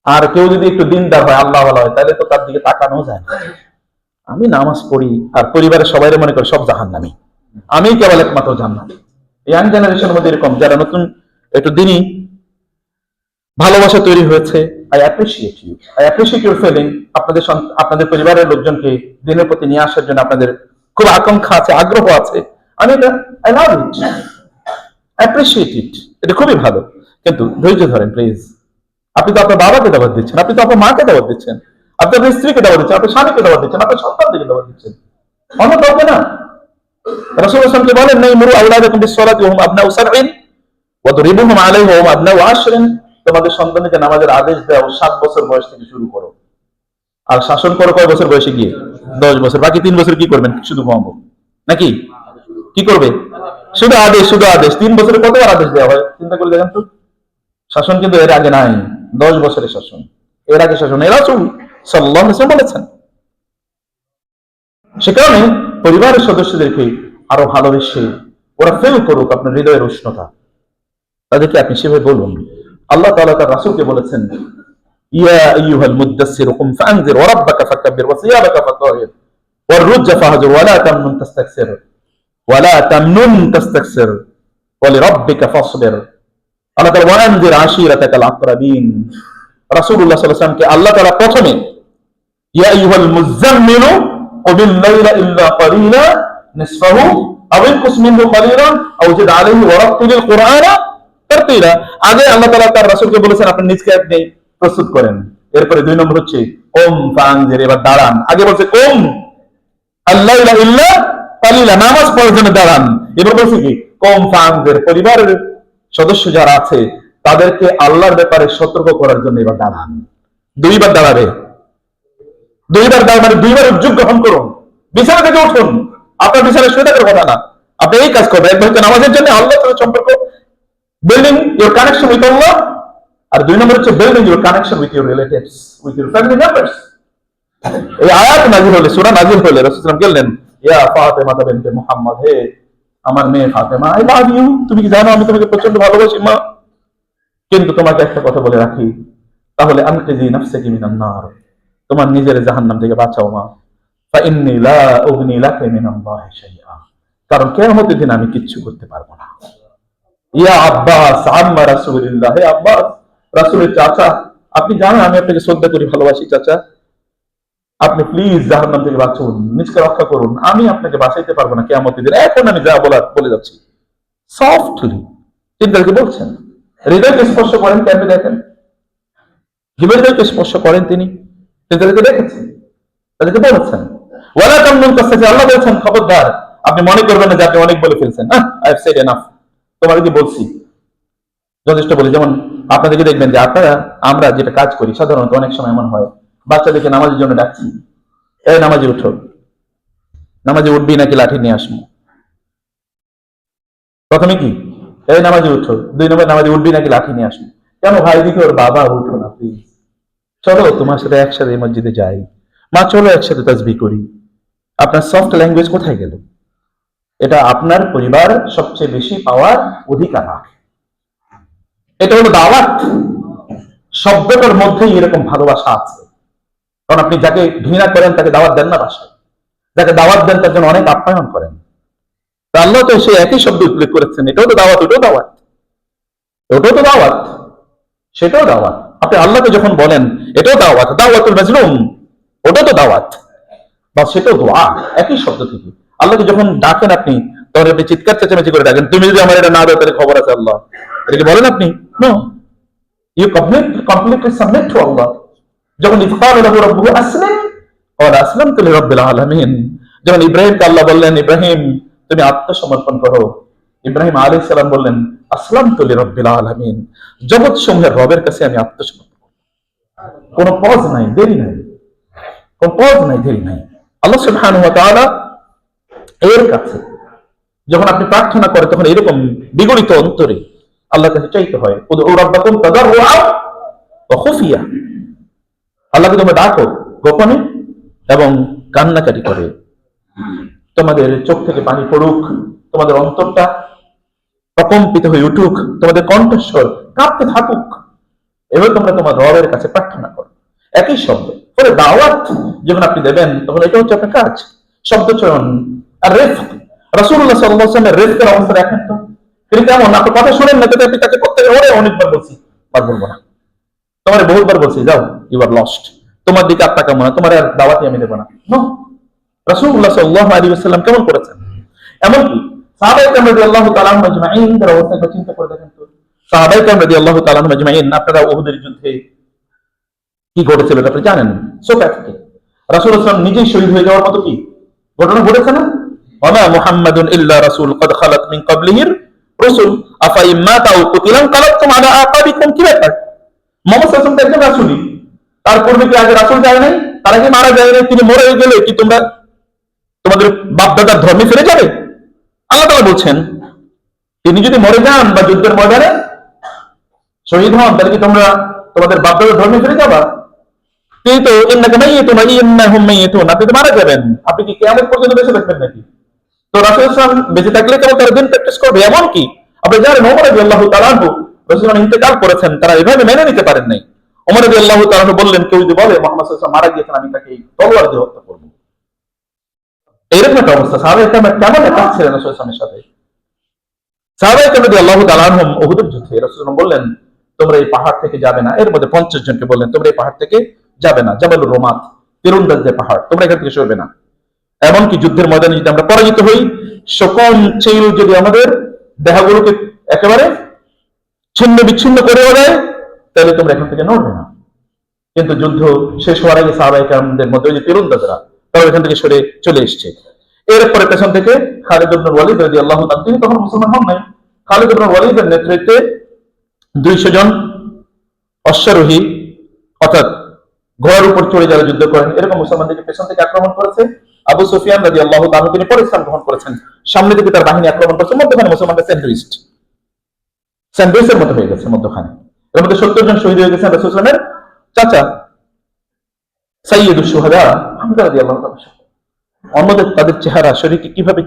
আর কেউ যদি একটু দিনদার হয়, আল্লাহ ওয়ালা হয়, তাহলে তো তার দিকে তাকানো যায় না। আমি নামাজ পড়ি, আর পরিবারের সবাই মনে করে সব জাহান্নামী, আমি কেবল একমাত্র জান্নাতি। ইয়াং জেনারেশনের মধ্যে এরকম যারা নতুন একটু দিনই ভালোবাসা তৈরি হয়েছে, আই অ্যাপ্রিশিয়েট ইউর ফিলিং। আপনাদের পরিবারের লোকজনকে দিনের প্রতি নিয়ে আসার জন্য আপনাদের খুব আকাঙ্ক্ষা আছে, আগ্রহ আছে, আমি এটা I love it, appreciate it, এটা খুবই ভালো। কিন্তু ধৈর্য ধরেন প্লিজ। আপনি তো আপনার বাবাকে দাওয়াত দিচ্ছেন, আপনি তো আপনার মাকে দাওয়াত দিচ্ছেন, আপনি আপনার স্ত্রীকে দাওয়াত দিচ্ছেন, আপনার স্বামীকে দাওয়াত দিচ্ছেন, আপনার সন্তানদেরকে দাওয়াত দিচ্ছেন, অন্য কাউকে না। রাসূল সাল্লাল্লাহু আলাইহি ওয়াসাল্লাম বলেন নাই মুরু আওলাদাকুম বিস-সালাতি ওয়া হুম আবনাউ সাবঈন ওয়া দরিবুহুম আলাইহা ওয়া হুম আবনাউ আশরিন। তোমাদের সন্তানকে নামাজের আদেশ দাও 7 বছর বয়স থেকে শুরু করো, আর শাসন করো কয় বছর বয়সে গিয়ে? 10 বছর। বাকি 3 বছর কি করবেন? শুধু ঘুমাবো নাকি? কি করবে? শুধু আদেশ, শুধু আদেশ। 3 বছরে কতবার আদেশ দেওয়া হয় চিন্তা করে দেখেন তো। শাসন কিন্তু এর আগে নাই, 10 বছরের শাসন, এর আগে শাসন এ রাসূল সাল্লাল্লাহু আলাইহি ওয়াসাল্লাম বলেছেন। সে কারণে পরিবারের সদস্যদেরকে আরো ভালোবেসে ওরা ফিল করুক আপনার হৃদয়ের উষ্ণতা, তাদেরকে আপনি সেভাবে বলুন। আল্লাহ তাআলা তার রাসূলকে বলেছেন, ইয়া আইয়ুহাল মুদ্দাসসির কুম ফাআনজির ওয়া রাব্বাকা ফাকাব্বির ওয়া সিয়াবাকা ফাতাহির ওয়ার রুজ্জা ফাহজুর ওয়া লা তামনুন তাস্তাকসির ওয়া লা তামনুন তাস্তাকসির ওয়া লিরাব্বিকা ফাসবির। আল্লাহ তাআলা ওয়া আনজির আশিরাতাকাল আকরাবিন। রাসূলুল্লাহ সাল্লাল্লাহু আলাইহি ওয়াসাল্লামকে আল্লাহ তাআলা প্রথমে ইয়া আইয়ুহাল মুযাম্মিলু কুমিল লাইলা ইল্লা ক্বালিলা নিসফাহু আও ইনকুস মিনহু ক্বালিলান আও জিদ আলাইহি ওয়া রাত্তিলিল কুরআনা তারতিলা। আগে আল্লাহ তাআলা তার রাসূলকে বলেছেন আপনি নিজকে আপনি প্রস্তুত করেন। এরপরে 2 নম্বর হচ্ছে কুম ফাআনজির, এবার দাঁড়ান। আগে বলছে কুম আল্লাইলা ইল্লা ক্বালিলা, নামাজ পড়ার জন্য দাঁড়ান। এবার বলছে কি কুম ফাআনজির, পরিবারের সদস্য যারা আছে তাদেরকে আল্লাহর ব্যাপারে সতর্ক করার জন্য এবার দাঁড়ান। 2 বার দাঁড়াবে, 2 বার দাঁড়াবে, 2 বার উদ্যোগ গ্রহণ করুন। বিছানা থেকে উঠুন, আপনার বিছানায় শুয়ে থাকার কথা না, আপনি এই কাজ করবেন। একবার হচ্ছে নামাজের জন্য আল্লাহর সাথে সম্পর্ক, বিল্ডিং ইউর কানেকশন উইথ আল্লাহ, আর 2 নম্বর হচ্ছে building your connection with your relatives, with your family members. এই আয়াত নাযিল হলে, সূরা নাযিল হলে রাসূল সাল্লাল্লাহু আলাইহি ওয়াসাল্লাম বললেন, ইয়া ফাতেমা বিনতে মুহাম্মদ, হে আমার মেয়ে ফাতেমা, আই লাভ ইউ, তুমি কি জানো আমি তোমাকে প্রচন্ড ভালোবাসি মা, কিন্তু তোমাকে একটা কথা বলে রাখি, তাহলে আনকিজি নাফসাকি মিনান নার, তোমার নিজের জাহান্নাম থেকে বাঁচাও মা। ফা ইন্নী লা উগনি লাকা মিনাল্লাহি শাইআ, কারণ কিয়ামতের দিন আমি কিচ্ছু করতে পারবো না। ইয়া আব্বাস আম্মা রাসূলিল্লাহ, হে আব্বাস, রাসূলের চাচা, আপনি জানেন আমি আপনাকে শ্রদ্ধা করি, ভালোবাসি চাচা, আপনি প্লিজ জাহান্নাম থেকে বাঁচুন, নিজকে রক্ষা করুন, আমি আপনাকে বাঁচাইতে পারবো না কিয়ামতের দিন। এখন আমি যা বলার বলে যাচ্ছি সফটলি, চিন্তাকে বলছেন, হৃদয়কে স্পর্শ করেন, কেমনে দেখেন, হৃদয়কে স্পর্শ করেন তিনি, তাদেরকে দেখেছেন, তাদেরকে বলেছেন ওয়ালা তামনুন তাস্তাকসির। আল্লাহ বলেছেন খবরদার আপনি মনে করবেন না যে আপনি অনেক বলে ফেলছেন, আই হ্যাভ সেড এনাফ, তোমাদেরকে বলছি, যথেষ্ট বলি। যেমন আপনাদেরকে দেখবেন যে আপনারা, আমরা যেটা কাজ করি সাধারণত অনেক সময় এমন হয়, বাচ্চাদেরকে নামাজের জন্য ডাকছি, এই নামাজে উঠো, নামাজে উঠবি নাকি লাঠি নিয়ে আসবো? প্রথমে কি এই নামাজে উঠো, 2 নম্বর নামাজে উঠবি নাকি লাঠি নিয়ে আসবো? কেন ভাই দিকে ওর বাবা উঠো না প্লিজ, চলো তোমার সাথে একসাথে মসজিদে যাই, মা চলো একসাথে তাসবিহ করি। আপনার সফট ল্যাঙ্গুয়েজ কোথায় গেল? এটা আপনার পরিবার সবচেয়ে বেশি পাওয়ার অধিকার রাখে। এটা হলো দাওয়াত, শব্দটার মধ্যেই এরকম ভালোবাসা আছে। কারণ আপনি যাকে ঘৃণা করেন তাকে দাওয়াত দেন না বাসায়, যাকে দাওয়াত দেন তার জন্য অনেক আপ্যায়ন করেন। আল্লাহ তো সেই একই শব্দ উল্লেখ করেছেন, এটাও তো দাওয়াত, ওটাও দাওয়াত, ওটাও তো দাওয়াত, সেটাও দাওয়াত। আপনি আল্লাহকে যখন বলেন এটাও দাওয়াত, দাওয়াতুল মাজলুম, ওটাও তো দাওয়াত, বা সেটাও দোয়া, একই শব্দ থেকে। আল্লাহকে যখন ডাকেন আপনি, তখন আপনি চিৎকার চেঁচামেচি করে ডাকেন, তুমি যদি আমার এটা না দাও তাহলে খবর আছে আল্লাহ, এটা কি বলেন আপনি? No, you completely submit to Allah. যখন ইফকার লাহু রাব্বুহু আসলিম ক্বালা আসলামতু লিরাব্বিল আলামিন, যখন ইব্রাহিমকে আল্লাহ বললেন ইব্রাহিম তুমি আত্মসমর্পণ করো, ইব্রাহিম আলাইহিস সালাম বললেন আসলামতু লিরাব্বিল আলামিন, জগৎ সমূহের রবের কাছে আমি আত্মসমর্পণ করব। কোনো পজ নাই, দেরি নাই, কোনো পজ নাই, দেরি নাই। আল্লাহ সুবহানাহু ওয়া তাআলা এর কাছে যখন আপনি প্রার্থনা করেন তখন এরকম বিগলিত অন্তরে আল্লাহর কাছে চাইতে হয়। উদউ রাব্বাকুম তাদাররুআ ওয়া খুফিয়া, আল্লাহকে তোমরা ডাকো গোপনে এবং কান্নাকাটি করে, তোমাদের চোখ থেকে পানি পড়ুক, তোমাদের অন্তরটা প্রকম্পিত হয়ে উঠুক, তোমাদের কণ্ঠস্বর কাঁপতে থাকুক, এভাবে তোমরা তোমার রবের কাছে প্রার্থনা করো, একই শব্দ। ফলে দাওয়াত যখন আপনি দেবেন তখন এটা হচ্ছে আপনার কাজ, শব্দ চয়ন। আর রিফক, রাসূলুল্লাহ সাল্লাল্লাহু আলাইহি ওয়াসাল্লামের রিফকের অবস্থা দেখেন তো, তিনি কেমন, আপনি কথা শুনেন না, আপনি তাকে প্রত্যেক ওরে অনেকবার বলছি, আর বলবো না, তোমার বহুতবার বলছি যাও, ইউ আর লস্ট, তোমার দিকে আত্মা কেমন, তোমার আর দাওয়াতই আমি দেবো না। রাসূলুল্লাহ সাল্লাল্লাহু আলাইহি ওয়াসাল্লাম কেমন করেছেন। এমনকি সাহাবায়ে কেরাম রাদিয়াল্লাহু তাআলা আনহুম আজমাইন এর অবস্থা চিন্তা করে দেখেন তো। সাহাবায়ে কেরাম রাদিয়াল্লাহু তাআলা আনহুম আজমাইন, আপনারা উহুদের যুদ্ধে কি ঘটেছিল আপনি জানেন। সোফা থেকে রাসূলুল্লাহ সাল্লাল্লাহু আলাইহি ওয়াসাল্লাম নিজেই শহীদ হয়ে যাওয়ার মতো কি ঘটনা ঘটেছে না? ওয়া মুহাম্মাদুন ইল্লা রাসূল কদ খালাত মিন ক্বাবলিহির রাসূল আফা ইম্মাতা আও কুতিলান কালাবতুম আলা আকাবিকুম। কি ব্যাপার? মুহাম্মদ সাল্লাল্লাহু আলাইহি ওয়াসাল্লাম একজন রাসূলই, তার পূর্বে কি আগে রাসূল যায় নাই? তারা কি মারা যায় নাই? তিনি মরে গেলে কি তোমরা তোমাদের বাপ দাদার ধর্মে ফিরে যাবে? আল্লাহ তাআলা বলছেন তিনি যদি মরে যান বা যুদ্ধের ময়দানে শহীদ হন, তাহলে কি তোমরা তোমাদের বাপ দাদার ধর্মে ফিরে যাবা? তিনি তো ইন্নাকা মাইয়িতুন ওয়া ইন্নাহুম মাইয়িতুন, আপনি তো মারা যাবেন, আপনি কি কিয়ামত পর্যন্ত বেঁচে থাকবেন নাকি? তো রাসূল সাল্লাল্লাহু আলাইহি ওয়াসাল্লাম বেঁচে থাকলে কেবল তার দিন প্র্যাকটিস করবে এমন কি? আপনি জানেন ওমর রাদিয়াল্লাহু তাআলা আনহু রাসূলুল্লাহ ইন্তেকাল করেছেন, তারা এভাবে মেনে নিতে পারেন নাই। ওমর রাদিয়াল্লাহু তাআলা আনহু বললেন, কেউ যদি বলে মুহাম্মদ সাল্লাল্লাহু আলাইহি ওয়াসাল্লাম মারা গিয়েছেন, আমি তাকে তলোয়ার দিয়ে হত্যা করব। এইরকম একটা অবস্থা। সাহাবায়ে কেরাম কেমন একাত্ম ছিলেন রাসূল সাল্লাল্লাহু আলাইহি ওয়াসাল্লামের সাথে। সাহাবায়ে কেরাম রাদিয়াল্লাহু তাআলা আনহুম উহুদের যুদ্ধে রাসূলুল্লাহ বললেন, তোমরা এই পাহাড় থেকে যাবে না। এর মধ্যে 50 জনকে বললেন, তোমরা এই পাহাড় থেকে যাবে না, জাবালুর রুমাত, তীরন্দাজদের পাহাড়, তোমরা এখান থেকে সরবে না। এমনকি যুদ্ধের ময়দানে যদি আমরা পরাজিত হই, সকল চিল যদি আমাদের দেহগুলোকে একেবারে ছিন্ন বিচ্ছিন্ন করে দেয়, তাহলে তোমরা এখান থেকে নড়বে না। কিন্তু যুদ্ধ শেষ হওয়ার আগে সাহাবায়ে কেরামদের মধ্যে যে তীরন্দাজরা, তারা এখান থেকে সরে চলে এসেছে। এরপরে পেছন থেকে খালিদ ইবনে ওয়ালিদ রাদিয়াল্লাহু তাআলা, তিনি তখন মুসলমান হন নাই, খালিদ ইবনে ওয়ালিদের নেতৃত্বে 200 জন অশ্বারোহী অর্থাৎ ঘোড়ার উপর চড়ে যারা যুদ্ধ করেন, এরকম মুসলমানদেরকে পেছন থেকে আক্রমণ করেছে। আবু সুফিয়ান রাদিয়াল্লাহু তাআলা তিনি পরে ইসলাম গ্রহণ করেছেন, সামনে থেকে তার বাহিনী আক্রমণ করেছে, মধ্যখানে মুসলমানরা স্যান্ডউইচের মতো হয়ে গেছে মধ্যখানে। এর মধ্যে 70 জন শহীদ হয়ে গেছেন রাসূল সাল্লাল্লাহু আলাইহি ওয়াসাল্লামের চাচা সাইয়্যিদুশ শুহাদা হামজা রাদিয়াল্লাহু তাআলা। অন্যদের তাদের চেহারা শরীরকে কিভাবে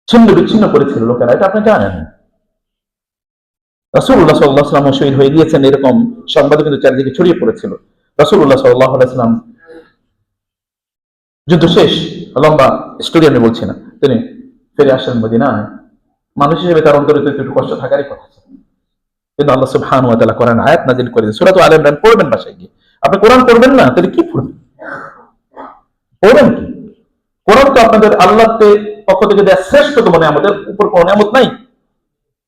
ছিন্ন বিচ্ছিন্ন করেছিল লোকেরা, এটা আপনি জানেন। রাসূলুল্লাহ সাল্লাল্লাহু আলাইহি ওয়াসাল্লাম শহীদ হয়ে গিয়েছেন এরকম সংবাদ কিন্তু চারিদিকে ছড়িয়ে পড়েছিল। রাসূলুল্লাহ সাল্লাল্লাহু আলাইহি ওয়াসাল্লাম যুদ্ধ শেষ, লম্বা স্টোরি আমি বলছি না, তিনি ফিরে আসেন মদিনায়। মানুষ হিসেবে তার অন্তরে একটু কষ্ট থাকারই কথা ছিল, কিন্তু আল্লাহ সুবহানাহু ওয়া তাআলা কোরআন আয়াত নাযিল করে দিয়েছেন। সূরা আলে ইমরান পড়বেন বাসায় গিয়ে। আপনি কোরআন পড়বেন না, তাহলে কি পড়বেন? পড়বেন কি? কোরআন তো আপনাদের আল্লাহর পক্ষ থেকে দেয়া শ্রেষ্ঠতম নিয়ামত, এর উপর কোনো নিয়ামত নাই।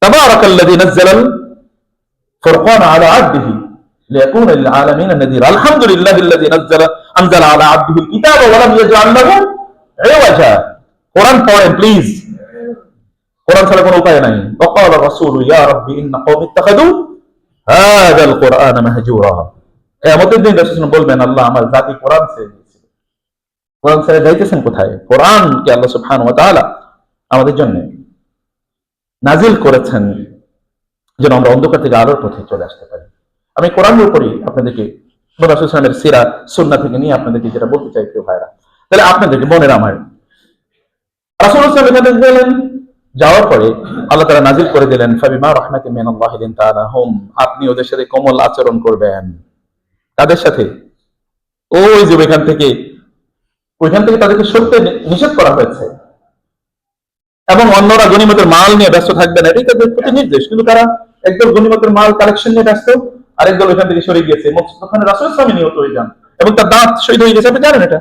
তাবারাকাল্লাযী নাযালাল ফুরকানা আলা আবদিহি লিয়াকুনা লিল আলামিন নাযীরা। আলহামদুলিল্লাহিল্লাযী আনজালা আলা আবদিহিল কিতাবা ওয়া লাম ইয়াজআল লাহু ইওয়াজা। কোরআন পড়েন প্লিজ, কোরআন ছাড়া কোনো উপায় নাই। ওয়াকালা রাসূলু ইয়া রাব্বি ইন্না কওমি ইত্তাখাযু হাযাল কুরআনা মাহজুরা। কিয়ামতের দিন রাসূল বলবেন, আল্লাহ আমার জাতি কোরআন ছেড়ে দিয়েছে। কোরআন ছেড়ে যাইতেছেন কোথায়? কোরআনকে আল্লাহ সুবহানাহু ওয়া তাআলা আমাদের জন্য নাজিল করেছেন যেন আমরা অন্ধকার থেকে আলোর পথে চলে আসতে পারি। আমি কোরআনের উপরই আপনাদেরকে রাসূল সাল্লাল্লাহু আলাইহি ওয়াসাল্লামের সিরা সুন্নাহ থেকে নিয়ে আপনাদেরকে যেটা বলতে চাই প্রিয় ভাইরা, তাহলে আপনাদেরকে মনের আমার রাসূল সাল্লাল্লাহু আলাইহি ওয়াসাল্লাম গেলেন, যাওয়ার পরে আল্লাহ তাআলা নাজিল করে দিলেন, ফাবিমা রাহমাতিন মিনাল্লাহি লিনতা লাহুম, আপনি ওদের সাথে কোমল আচরণ করবেন। তাদের সাথে ওই যে ওইখান থেকে তাদেরকে সরতে নিষেধ করা হয়েছে, এবং অন্যরা গনিমতের মাল নিয়ে ব্যস্ত থাকবে না, এটাই তাদের প্রতি নির্দেশ। কিন্তু তারা একদল গনিমতের মাল কালেকশন নিয়ে ব্যস্ত, আরেকদল ওইখান থেকে সরে গিয়েছে। ওখানে রাসূল সাল্লাল্লাহু আলাইহি ওয়াসাল্লাম নিহত হয়ে যান এবং তার দাঁত শহীদ হয়ে গেছে, আপনি জানেন এটা।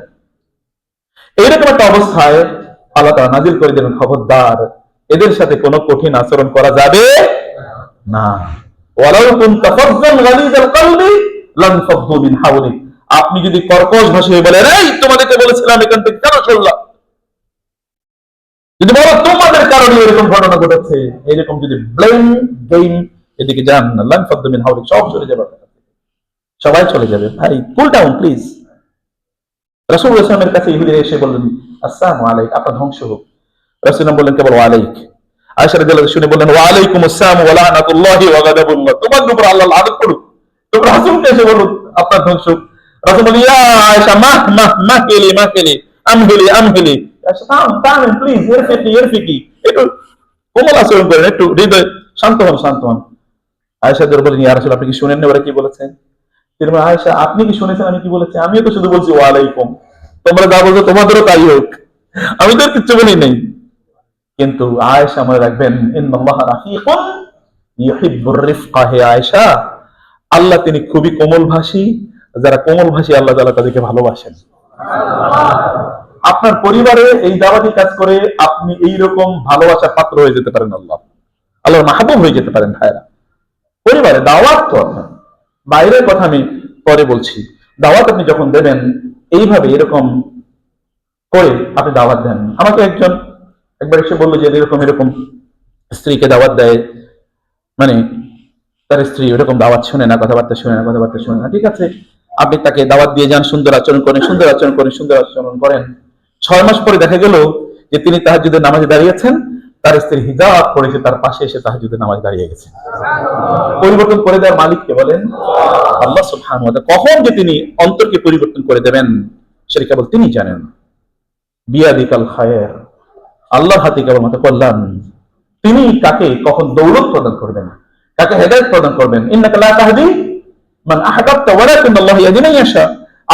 এইরকম একটা অবস্থায় আল্লাহ তাআলা নাজিল করে দিলেন, খবরদার এদের সাথে কোনো কঠিন আচরণ করা যাবে না। ওয়ালাউ কুনতা ফাযযান গালিযাল কলবি লানফাদ্দু মিন হাওলিক, আপনি যদি কর্কশ ভাষায় বলেন, এই তোমাদেরকে বলেছিলাম এখান থেকে কেন সরলা, যদি বলো তোমাদের কারণে এরকম ঘটনা ঘটেছে, এরকম যদি ব্লেম গেম এদিকে যান, লানফাদ্দু মিন হাওলিক, সব চলে যাবে, সবাই চলে যাবে। ভাই কুল ডাউন প্লিজ। রাসূলুল্লাহ সাল্লাল্লাহু আলাইহি ওয়াসাল্লামের কাছে ইহুদি এসে বললেন, আসসালামু আলাইক, আপনার ধ্বংস হোক। রাসূলুল্লাহ বললেন কেবল ওয়া আলাইক। আয়েশা রাদিয়াল্লাহু শুনে বললেন, ওয়া আলাইকুম আসসালাম ওয়া লানাতুল্লাহি ওয়া গাদাবুল্লাহ, তোমার উপর আল্লাহর লানত পড়ুক। তোমরা রাসূলকে এসে বলুন আপনার ধ্বংস হোক। রাসূল বলেন, ইয়া আয়েশা মাহকেলি আমহিলি। আয়েশা থামেন প্লিজ, এরফিকি একটু কোমল আচরণ করেন, একটু হৃদয় শান্ত হন। আয়েশা বলেন, ইয়া রাসূল আপনি কি শুনেন না ওরা কি বলেছেন? তিনি বলেন, আয়েশা আপনি কি শুনেছেন আমি কি বলেছি? আমিও তো শুধু বলছি ওয়া আলাইকুম, তোমরা যা বলছো তোমাদেরও তাই হোক, আমি তো কিচ্ছু বলি নাই। কিন্তু আয়েশা মনে রাখবেন, ইন্নাল্লাহা রাফিকুন ইউহিব্বুর রিফকা, হে আয়েশা আল্লাহ তিনি খুবই কোমল ভাষী, যারা কোমল ভাষী আল্লাহ তাআলা তাদেরকে ভালোবাসেন। আপনার পরিবারে এই দাওয়াতি কাজ করে আপনি এইরকম ভালোবাসার পাত্র হয়ে যেতে পারেন, আল্লাহর মাহবুব হয়ে যেতে পারেন। ভাইরা, পরিবারে দাওয়াত তো আপনার, বাইরের কথা আমি পরে বলছি। দাওয়াত আপনি যখন দেবেন এইভাবে এরকম করে আপনি দাওয়াত দেন। আমাকে একবার এসে বললো যে এরকম এরকম স্ত্রীকে দাওয়াত দেয়, মানে তার স্ত্রী ওরকম দাওয়াত শুনে না, কথাবার্তা শুনে না। ঠিক আছে, আপনি তাকে দাওয়াত দিয়ে যান, সুন্দর আচরণ করেন, সুন্দর আচরণ করেন। 6 মাস পরে দেখা গেল যে তিনি তাহাজ্জুদের নামাজে দাঁড়িয়েছেন, তার স্ত্রী হিজাব পড়েছে, তার পাশে এসে তাহাজ্জুদের নামাজে দাঁড়িয়ে গেছে। পরিবর্তন করে দেওয়ার মালিককে বলেন আল্লাহ সুবহানাহু ওয়া তাআলা। কখন যে তিনি অন্তরকে পরিবর্তন করে দেবেন সেটা কেবল তিনি জানেন। বিয়াদিকাল খায়র, আল্লাহর হাতে কেবলমাত্র কল্যাণ। তিনি কাকে কখন দৌলত প্রদান করবেন, কাকে হেদায়েত প্রদান করবেন। ইন্নাকা লা তাহদি মান আহবাবতা ওয়ালাকিন্নাল্লাহু ইয়াহদি মান ইয়াশা।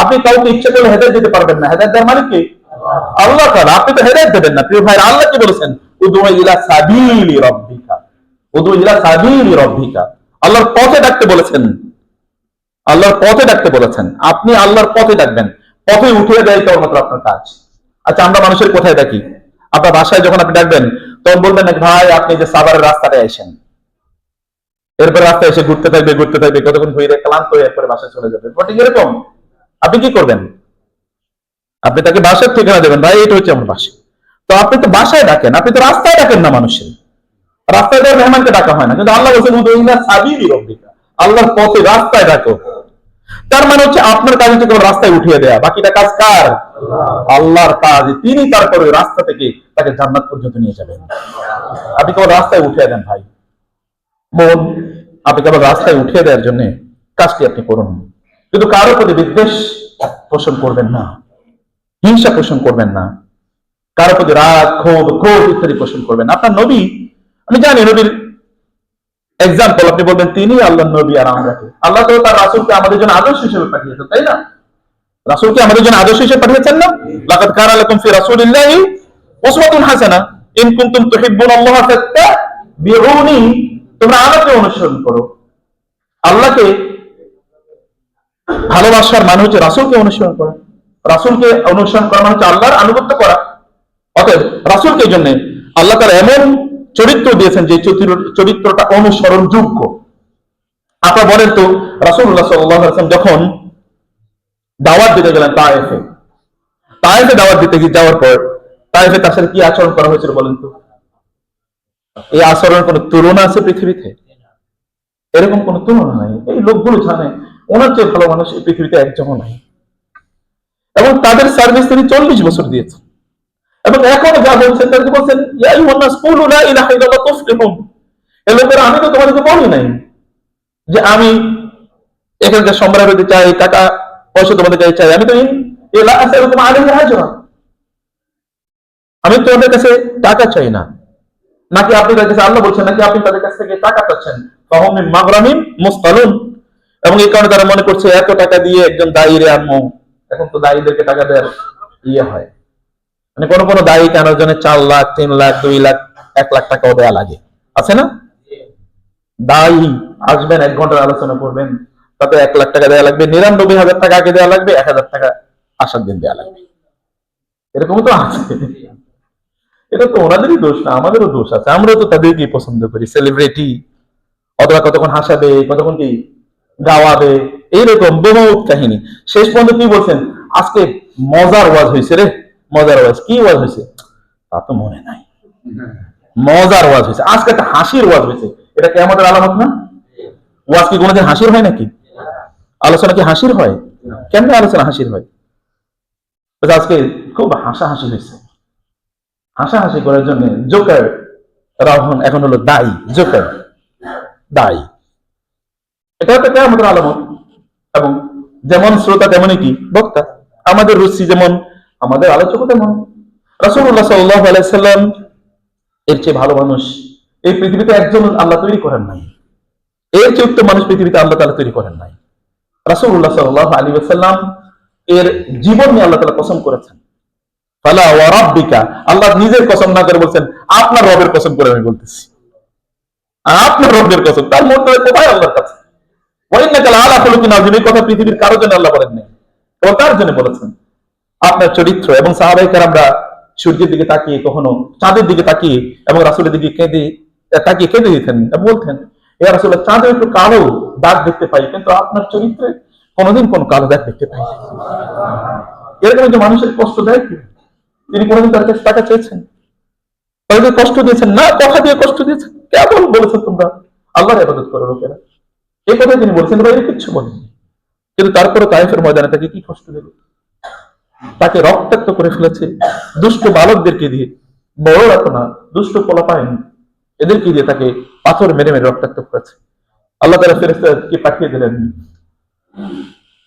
আপনি কাউকে ইচ্ছা করলে হেদায়েত দিতে পারবেন না, হেদায়েত দেওয়ার মালিক কে? আল্লাহ তাআলা। আপনি তো হেদায়েত দেবেন না। প্রিয় ভাই, আল্লাহ কি বলেছেন? উদউ ইলা সাবিলি রাব্বিকা, উদউ ইলা সাবিলি রাব্বিকা। আল্লাহর পথে ডাকতে বলেছেন, আল্লাহর পথে ডাকতে বলেছেন। আপনি আল্লাহর পথে ডাকবেন, পথে উঠিয়ে দেয় কেবলমাত্র আপনার কাজ। আচ্ছা, আমরা মানুষের কোথায় ডাকি? আপনার বাসায় যখন আপনি ডাকবেন তখন বলবেন না ভাই আপনি যে সাভারের রাস্তাটায় আসেন, এরপর রাস্তায় এসে ঘুরতে থাকবে কতক্ষণ ঘুরে ক্লান্ত হয়ে এরপরে বাসায় চলে যাবে। ঠিক এরকম আপনি কি করবেন? আপনি তাকে বাসার ঠিকানা দেবেন, ভাই এটা হচ্ছে আমার বাসা। তো আপনি তো বাসায় ডাকেন, আপনি তো রাস্তায় ডাকেন না মানুষের। রাস্তায় দেওয়ার মেহমানকে ডাকা হয় না, কিন্তু আল্লাহ বলছেন সাবিলি রাব্বিকা, আল্লাহর পথে রাস্তায় ডাকো। তার মানে হচ্ছে আপনার কাজ হচ্ছে কেবল রাস্তায় উঠিয়ে দেয়া, বাকিটা কাজ কার? আল্লাহর কাজ। তিনি তারপরে রাস্তা থেকে তাকে জান্নাত পর্যন্ত নিয়ে যাবেন। আপনি কেবল রাস্তায় উঠিয়ে দেন ভাই বোন, আপনি কেবল রাস্তায় উঠিয়ে দেওয়ার জন্য কাজটি আপনি করুন, কিন্তু কারো প্রতি বিদ্বেষ পোষণ করবেন না, হিংসা পোষণ করবেন না, কারো প্রতি রাগ ক্ষোভ ইত্যাদি পোষণ করবেন না। আপনার নবী, আমি জানি নবীর এক্সাম্পল আপনি বলবেন তিনি আল্লাহ নবী আর আমরা কে? আল্লাহ তো তার রাসূলকে আমাদের জন্য আদর্শ হিসেবে পাঠিয়েছেন, তাই না? রাসূলকে আমাদের জন্য আদর্শ হিসেবে পাঠিয়েছেন না? লাকাদ কানা লাকুম ফি রাসূলিল্লাহি উসওয়াতুন হাসানাহ ইন কুনতুম তুহিব্বুনাল্লাহ ফাত্তাবিউনি। তোমরা আমাকে অনুসরণ করো। আল্লাহকে ভালোবাসার মানে হচ্ছে রাসূলকে অনুসরণ করা। রাসূলকে অনুসরণ করা মানে হচ্ছে আল্লাহর আনুগত্য করা। অতএব রাসূলকে জন্য আল্লাহ তাআলা এমন চরিত্র দিয়েছেন যে চরিত্রটা অনুসরণযোগ্য। আপনারা বলেন তো, রাসূলুল্লাহ সাল্লাল্লাহু আলাইহি ওয়াসাল্লাম যখন দাওয়াত দিতে গেলেন তায়েফে দাওয়াত দিতে যাওয়ার পর তায়েফে তার সাথে কি আচরণ করা হয়েছিল বলেন তো? এই আচরণের কোন তুলনা আছে পৃথিবীতে? এরকম কোন তুলনা নাই। এই লোকগুলো জানে ওনার চেয়ে ভালো মানুষ এই পৃথিবীতে একজনও নাই, এবং তাদের সার্ভিস তিনি 40 বছর দিয়েছেন। এবং এখনো যা বলছেন তাদেরকে বলছেন ইয়া আইয়ুহান নাস কুলু লা ইলাহা ইল্লাল্লাহ তুফলিহুন। এই লোকেরা, আমি তো তোমাদেরকে বলি নাই যে আমি এখানকার সম্রাট হতে চাই, টাকা পয়সা তোমাদের কাছে চাই। আমি তো লা আসআলুকুম আলাইহি আজরা, আমি তোমাদের কাছে টাকা চাই না। নাকি আপনি তাদের কাছে, আল্লাহ বলছেন নাকি আপনি তাদের কাছ থেকে টাকা চাচ্ছেন? ফাহুম মিন মাগরামিন মুসতালুন। এবং এই কারণে তারা মনে করছে এত টাকা দিয়ে একজন দায়ীরে আনবো। এখন তো দায়ীদেরকে টাকা দেওয়ার হয়, মানে কোন দায়ী কেনার জন্য 4 লাখ 3 লাখ 2 লাখ 1 লাখ টাকাও দেওয়া লাগে, আছে না? দায়ী আসবেন 1 ঘন্টার আলোচনা করবেন, তাতে 1 লাখ টাকা দেওয়া লাগবে, 99,000 টাকা আগে দেওয়া লাগবে, 1,000 টাকা আসার দিন দেওয়া লাগবে। এরকম তো আছে। এটা তো ওনাদেরই দোষ না, আমাদেরও দোষ আছে। আমরা তো তাদেরকেই পছন্দ করি, সেলিব্রিটি, অথবা কতক্ষণ হাসাবে, কতক্ষণ কি গাওয়াবে, এইরকম বহুত কাহিনী। শেষ পর্যন্ত কি বলছেন? আজকে মজার ওয়াজ হয়েছে রে, মজার ওয়াজ। কি ওয়াজ হয়েছে তা তো মনে নাই, মজার ওয়াজ হয়েছে। আজকে একটা হাসির ওয়াজ হয়েছে, এটা কিয়ামতের আলামত না? ওয়াজ কি কোনোদিন হাসির হয় নাকি? আলোচনা কি হাসির হয়? কেন আলোচনা হাসির হয়? আজকে খুব হাসাহাসি হয়েছে। হাসাহাসি করার জন্য জোকার রাহুন এখন হলো দায়ী, জোকার দায়ী। এটা হচ্ছে কিয়ামতের আলামত। এবং যেমন শ্রোতা তেমনই কি বক্তা, আমাদের রুচি যেমন আমাদের আলোচক তেমন। রাসূলুল্লাহ সাল্লাল্লাহু আলাইহি সাল্লাম এর চেয়ে ভালো মানুষ এই পৃথিবীতে একজন আল্লাহ তৈরি করেন নাই, এর চেয়ে উত্তম মানুষ পৃথিবীতে আল্লাহ তাআলা তৈরি করেন নাই। রাসূলুল্লাহ সাল্লাল্লাহু আলাইহি ওয়াসাল্লাম এর জীবন নিয়ে আল্লাহ তাআলা কসম করেছেন। ফালা ওয়া রাব্বিকা, আল্লাহ নিজের কসম না করে বলছেন, আপনার রবের কসম করে আমি বলতেছি, আপনার রবের কসম। তার মধ্যে কোথায় আল্লাহর কাছে? ওয়া ইন্নাকা লাআলা খুলুকিন আযীম, এই কথা পৃথিবীর কারোর জন্য আল্লাহ বলেন নাই, এবং তার জন্য বলেছেন। আপনার চরিত্র এবং সাহাবায়ে কেরামরা সূর্যের দিকে তাকিয়ে, কখনো চাঁদের দিকে তাকিয়ে এবং রাসূলের দিকে তাকিয়ে কেঁদে দিতেন এবং বলতেন, ইয়া রাসূলুল্লাহ, চাঁদে একটু কালো দাগ দেখতে পাই, কিন্তু আপনার চরিত্রে কোনোদিন কোনো কালো দাগ দেখতে পাই না। এরকম যে মানুষের কষ্ট দেয় কি, তিনি কোনোদিন তার কাছে টাকা চেয়েছেন? তাদের কষ্ট দিয়েছেন না, কথা দিয়ে কষ্ট দিয়েছেন। কেবল বলেছেন তোমরা আল্লাহর ইবাদত করো লোকেরা, এই কথাই তিনি বলছেন, বাইরে কিচ্ছু বলেননি। কিন্তু তারপরে তায়েফের ময়দানে তাকে কি কষ্ট দিল, তাকে রক্তাক্ত করে ফেলেছে দুষ্ট বালকদেরকে দিয়ে, বড় রাখো না, দুষ্ট পোলাপাইন এদেরকে দিয়ে তাকে পাথর মেরে মেরে রক্তাক্ত করেছে। আল্লাহ তাআলা ফেরেশতাকে পাঠিয়ে দিলেন,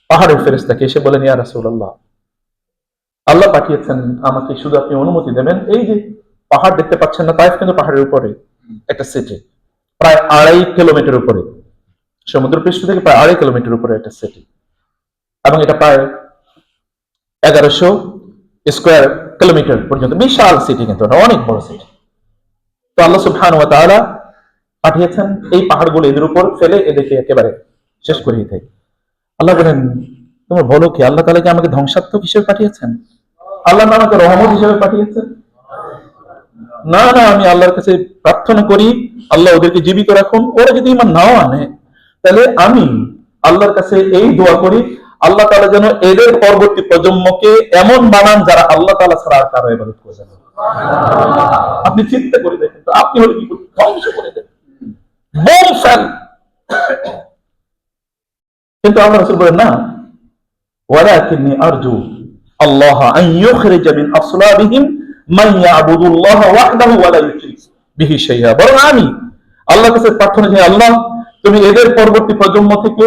পাহাড়ের ফেরেশতাকে, এসে বলেন, ইয়া রাসূলুল্লাহ, আল্লাহ পাঠিয়েছেন আমাকে, শুধু আপনি অনুমতি দেবেন। এই যে পাহাড় দেখতে পাচ্ছেন না, তাইফ কিন্তু পাহাড়ের উপরে একটা সিটি, প্রায় 2.5 কিলোমিটার উপরে, সমুদ্র পৃষ্ঠ থেকে প্রায় 2.5 কিলোমিটার উপরে একটা সিটি, এবং এটা প্রায় 1100 স্কয়ার কিলোমিটার পর্যন্ত বিশাল সিটি, কিন্তু এটা অনেক বড় সিটি। তো আল্লাহ সুবহানাহু ওয়া তাআলা পাঠিয়েছেন এই পাহাড়গুলো এদের উপর ফেলে এদেরকে একেবারে শেষ করে দিতে। আল্লাহ বলেন, তোমরা বলো কি, আল্লাহ তাআলা কি আমাকে ধ্বংসাত্মক হিসেবে পাঠিয়েছেন? আল্লাহ আমাকে রহমত হিসেবে পাঠিয়েছেন? না না, আমি আল্লাহর কাছে প্রার্থনা করি আল্লাহ ওদেরকে জীবিত রাখুন। ওরা যদি ঈমান নাও আনে, তাহলে আমি আল্লাহর কাছে এই দোয়া করি, আল্লাহ তাআলা যেন এদের পরবর্তী প্রজন্মকে এমন বানান যারা আল্লাহ তাআলা ছাড়া আর কারো ইবাদত করবে না। আপনি চিন্তা করে দেখেন তো, আপনি হলে কি করবেন? ধ্বংস করে দেন, বোম ফেল। কিন্তু আল্লাহ রাসূল বলেন, না, ওয়ালাকিন্নী আরজু আল্লাহ আন ইউখরিজা মিন আসলাবিহিম মান ইয়াবুদুল্লাহ ওয়াহদাহু ওয়া লা ইউশরিক বিহি শাইআ। বরং আমি আল্লাহর কাছে প্রার্থনা করি, আল্লাহ তুমি এদের পরবর্তী প্রজন্ম থেকে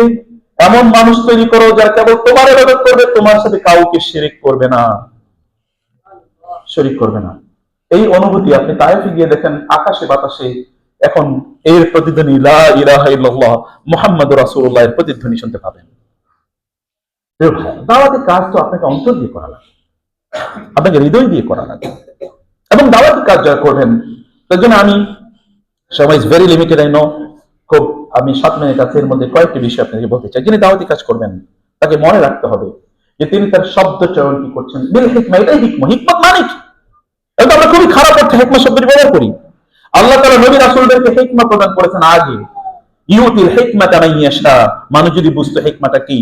এমন মানুষ তৈরি করো যারা কেবল তোমার ইবাদত করবে, তোমার সাথে কাউকে শিরিক করবে না, শরীক করবে না। এই অনুভূতি আপনি তায়েফে গিয়ে দেখেন, আকাশে বাতাসে এখন এর প্রতিধ্বনি, লা ইলাহা ইল্লাল্লাহ মুহাম্মাদুর রাসূলুল্লাহ এর প্রতিধ্বনি শুনতে পাবেন। দাওয়াতের কাজ তো আপনাকে অন্তর দিয়ে করা লাগে, আপনাকে হৃদয় দিয়ে করা লাগে। এবং দাওয়াতের কাজ যারা করবেন, তার জন্য আমি, সময় is very limited, I know, খুব আমি 7 মিনিট আছে, এর মধ্যে কয়েকটি বিষয় আপনাকে বলতে চাই। যিনি দাওয়াতি কাজ করবেন তাকে মনে রাখতে হবে যে তিনি তার শব্দ চয়ন কি করছেন, বিল হিকমা। এটাই হিকমত। হিকমত মানে কি? এটা আমরা খুবই খারাপ অর্থে হিকমত শব্দটি ব্যবহার করি। আল্লাহ তাআলা নবী রাসূলদেরকে হিকমত প্রদান করেছেন আগে, ইউতিল হিকমাতা মান ইয়াশা। মানুষ যদি বুঝতো হিকমাটা কি,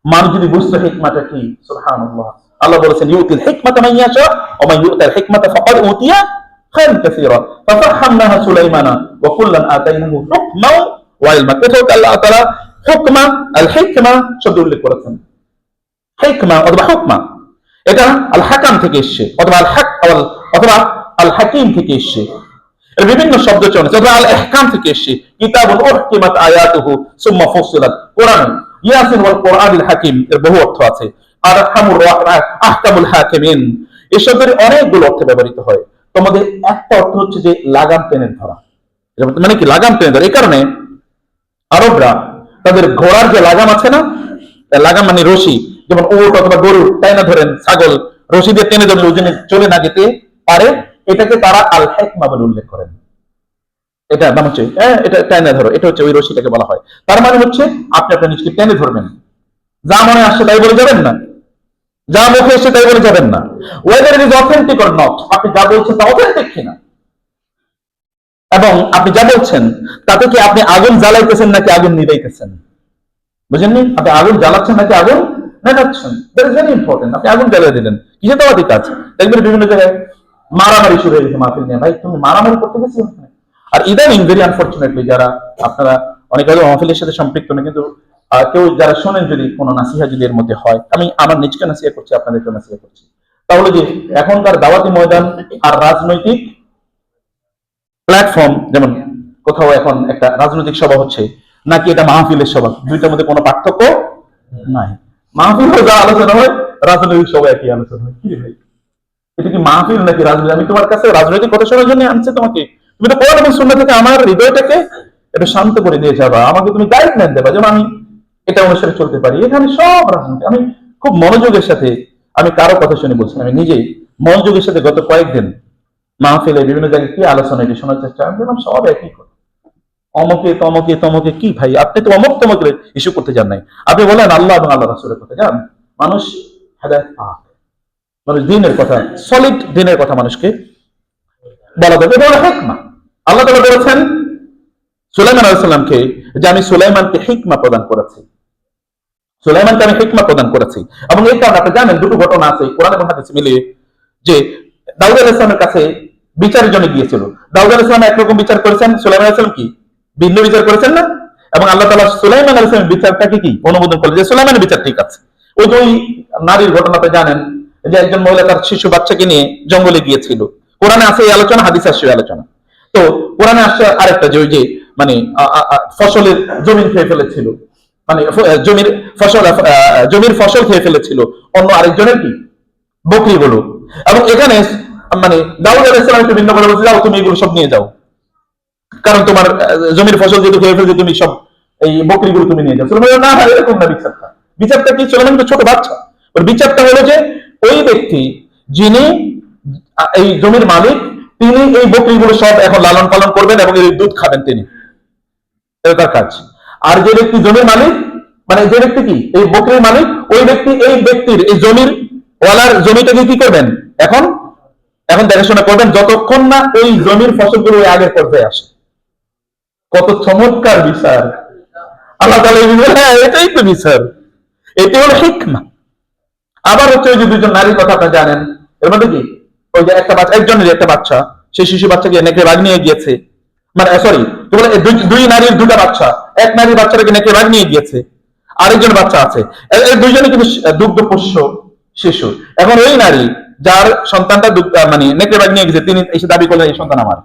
মানুষ যদি বুঝতো হিকমাটা কি, সুবহানাল্লাহ। আল্লাহ বলেছেন, ইউতিল হিকমাতা মান ইয়াশা ওয়া মান ইউতাল হিকমাতা ফাকাদ উতিয়া খায়রান কাসীরা ফাফাহহামনাহা সুলাইমানা ওয়া কুল্লান আতাইনাহু হুকমান ওয়া ইলমা। কোথাও আল্লাহ তাআলা হুকমা, আল হিকমা শব্দ উল্লেখ করেছেন। হিকমা অথবা হুকমা, এটা আল হাকাম থেকে এসেছে, অথবা আল হক অথবা আল হাকিম থেকে এসেছে। এর বিভিন্ন শব্দ চয়ন, অথবা আল ইহকাম থেকে এসেছে। কিতাবুন উহকিমাত আয়াতুহু সুম্মা ফুসিলাত। কোরআন, ইয়াসিন ওয়াল কোরআনিল হাকিম এর বহু অর্থ আছে। আরহামুর রাহমান, আহকামুল হাকিমিন, এই শব্দের অনেকগুলো অর্থে ব্যবহৃত হয়। তোমাদের একটা অর্থ হচ্ছে যে লাগাম টেনে ধরা। মানে কি লাগাম টেনে ধরা? এই কারণে আরবরা তাদের ঘোড়ার যে লাগাম আছে না, লাগাম মানে রশি, যেমন উট অথবা গরু টাইনা ধরেন, ছাগল রশি দিয়ে টেনে ধরলে ওজনে চলে না যেতে পারে, এটাকে তারা আল হিকমা বলে উল্লেখ করেন। এটা নাম হচ্ছে, এটা টাইনা ধরো, এটা হচ্ছে ওই রশিটাকে বলা হয়। তার মানে হচ্ছে আপনি আপনার নিজকে টেনে ধরবেন, যা মনে আসছে তাই বলে যাবেন না, যা মুখে এসে তাই বলে যাবেন না। Weather it is authentic or not, আপনি যা বলছেন তা অথেন্টিক কিনা, এবং আপনি যা বলছেন তাতে কি আপনি আগুন জ্বালাইতেছেন নাকি আগুন নিভাইতেছেন। বুঝেননি? আপনি আগুন জ্বালাচ্ছেন নাকি আগুন নেভাচ্ছেন। That is very important. আপনি আগুন জ্বালিয়ে দিলেন, কিসে দাওয়াতি কাজ? দেখবেন বিভিন্ন জায়গায় মারামারি শুরু হয়ে গেছে মাহফিল নিয়ে। ভাই তুমি মারামারি করতে গেছি ওখানে। আর ইদানিং ভেরি আনফরচুনেটলি যারা আপনারা অনেকে হয়তো মাহফিলের সাথে সম্পৃক্ত না, কিন্তু কেউ যারা শোনেন, যদি কোনো নাসিহা যদি এর মধ্যে হয়, আমি আমার নিজকে নাসিহা করছি, আপনাদেরকে নাসিহা করছি, তাহলে যে এখনকার দাওয়াতি ময়দান আর রাজনৈতিক প্ল্যাটফর্ম, যেমন কোথাও এখন একটা রাজনৈতিক সভা হচ্ছে নাকি এটা মাহফিলের সভা, দুইটার মধ্যে কোনো পার্থক্য নাই। মাহফিলে যা আলোচনা হয়, রাজনৈতিক সভা একই আলোচনা হয়। কি ভাই, এটা কি মাহফিল নাকি রাজনীতি? আমি তোমার কাছে রাজনৈতিক কথা শোনার জন্য আনছি তোমাকে। তুমি তো কোরআন এবং সুন্নাহ থেকে আমার হৃদয়টাকে একটু শান্ত করে দিয়ে যাবা, আমাকে তুমি গাইডলাইন দেবা যেন আমি এটা অনুসারে চলতে পারি। এখানে সব রাজনীতি। আমি খুব মনোযোগের সাথে, আমি কারো কথা শুনে বলছি, আমি নিজেই মনোযোগের সাথে গত কয়েকদিন মাহফিলে বিভিন্ন জায়গায় কি আলোচনা এটি শোনার চেষ্টা, আমি দেখলাম সব একই কথা, অমকে তমকে তমকে। কি ভাই, আপনি তো অমক তমকে ইস্যু করতে যান নাই, আপনি বলেন আল্লাহ এবং আল্লাহ রাসূলের কথা যান, মানুষ হেদায়েত পাক। মানে দিনের কথা, সলিড দিনের কথা মানুষকে বলা যাবে, এটা হলো হিকমা। আল্লাহ তাআলা বলেছেন সুলাইমান আলাইহিস সালামকে যে আমি সুলাইমানকে হিকমা প্রদান করেছি, সুলাইমানকে আমি হিকমা প্রদান করেছি। এবং এই কারণে আপনি জানেন দুটো ঘটনা আছে কোরআন এবং হাদিসে মিলিয়ে, যে দাউদ আলাইহিস সালামের কাছে বিচারের জন্য গিয়েছিল। দাউদ আলাইহিস সালাম একরকম বিচার করেছেন, সুলাইমান আলাইহিস সালাম কি ভিন্ন বিচার করেছেন না? এবং আল্লাহ তাআলা সুলাইমান আলাইহিস সালামের বিচারটাকে কি অনুমোদন করলেন যে সুলাইমানের বিচার ঠিক আছে। ওই যে ওই নারীর ঘটনাটা জানেন, যে একজন মহিলা তার শিশু বাচ্চাকে নিয়ে জঙ্গলে গিয়েছিল। কোরআনে আছে এই আলোচনা, হাদিসে আসছে এই আলোচনা। তো কোরআনে আসছে আরেকটা, যে ওই যে মানে ফসলের জমিন খেয়ে ফেলেছিল, মানে জমির ফসল খেয়ে ফেলেছিল অন্য আরেকজনের কি বকরিগুলো। এবং এখানে মানে দাউদ আলাইহিস সালামকে ভিন্ন করে বলছে, যাও তুমি এগুলো সব নিয়ে যাও, কারণ তোমার জমির ফসল যেহেতু খেয়ে ফেলছে, তুমি সব এই বকরিগুলো তুমি নিয়ে যাও। সুলাইমান না, এরকম না বিচারটা। বিচারটা কি? সুলাইমান তো ছোট বাচ্চা, ওর বিচারটা হলো যে ওই ব্যক্তি যিনি এই জমির মালিক, তিনি এই বকরিগুলো সব এখন লালন পালন করবেন এবং এর দুধ খাবেন, তিনি, এটা তার কাজ। আর যে ব্যক্তি জমির মালিক, মানে যে ব্যক্তি কি এই বকরির মালিক, ওই ব্যক্তি এই ব্যক্তির এই জমির ওয়ালার জমিটাকে কি করবেন, এখন দেখাশোনা করবেন যতক্ষণ না ওই জমির ফসলগুলো ওই আগের পর্যায়ে আসে। কত চমৎকার বিচার আল্লাহ তাআলা এই বিচার, হ্যাঁ এটাই তো বিচার, এটি হলো হিকমা। আবার হচ্ছে ওই যে দুজন নারীর কথা আপনারা জানেন, এর মধ্যে কি ওই যে একটা বাচ্চা, একজনের একটা বাচ্চা, সেই শিশু বাচ্চাকে নেকড়ে বাঘ নিয়ে গিয়েছে, মানে সরি দুই নারীর দুটা বাচ্চা, এক নারীর বাচ্চাটাকে নেকড়ে বাঘ নিয়ে গিয়েছে, আরেকজন বাচ্চা আছে, এই দুইজনে কিন্তু দুগ্ধ পোষ্য শিশু। এখন ওই নারী যার সন্তানটা মানে নেকড়ে বাঘ নিয়ে গেছে, তিনি এসে দাবি করলেন এই সন্তান আমার।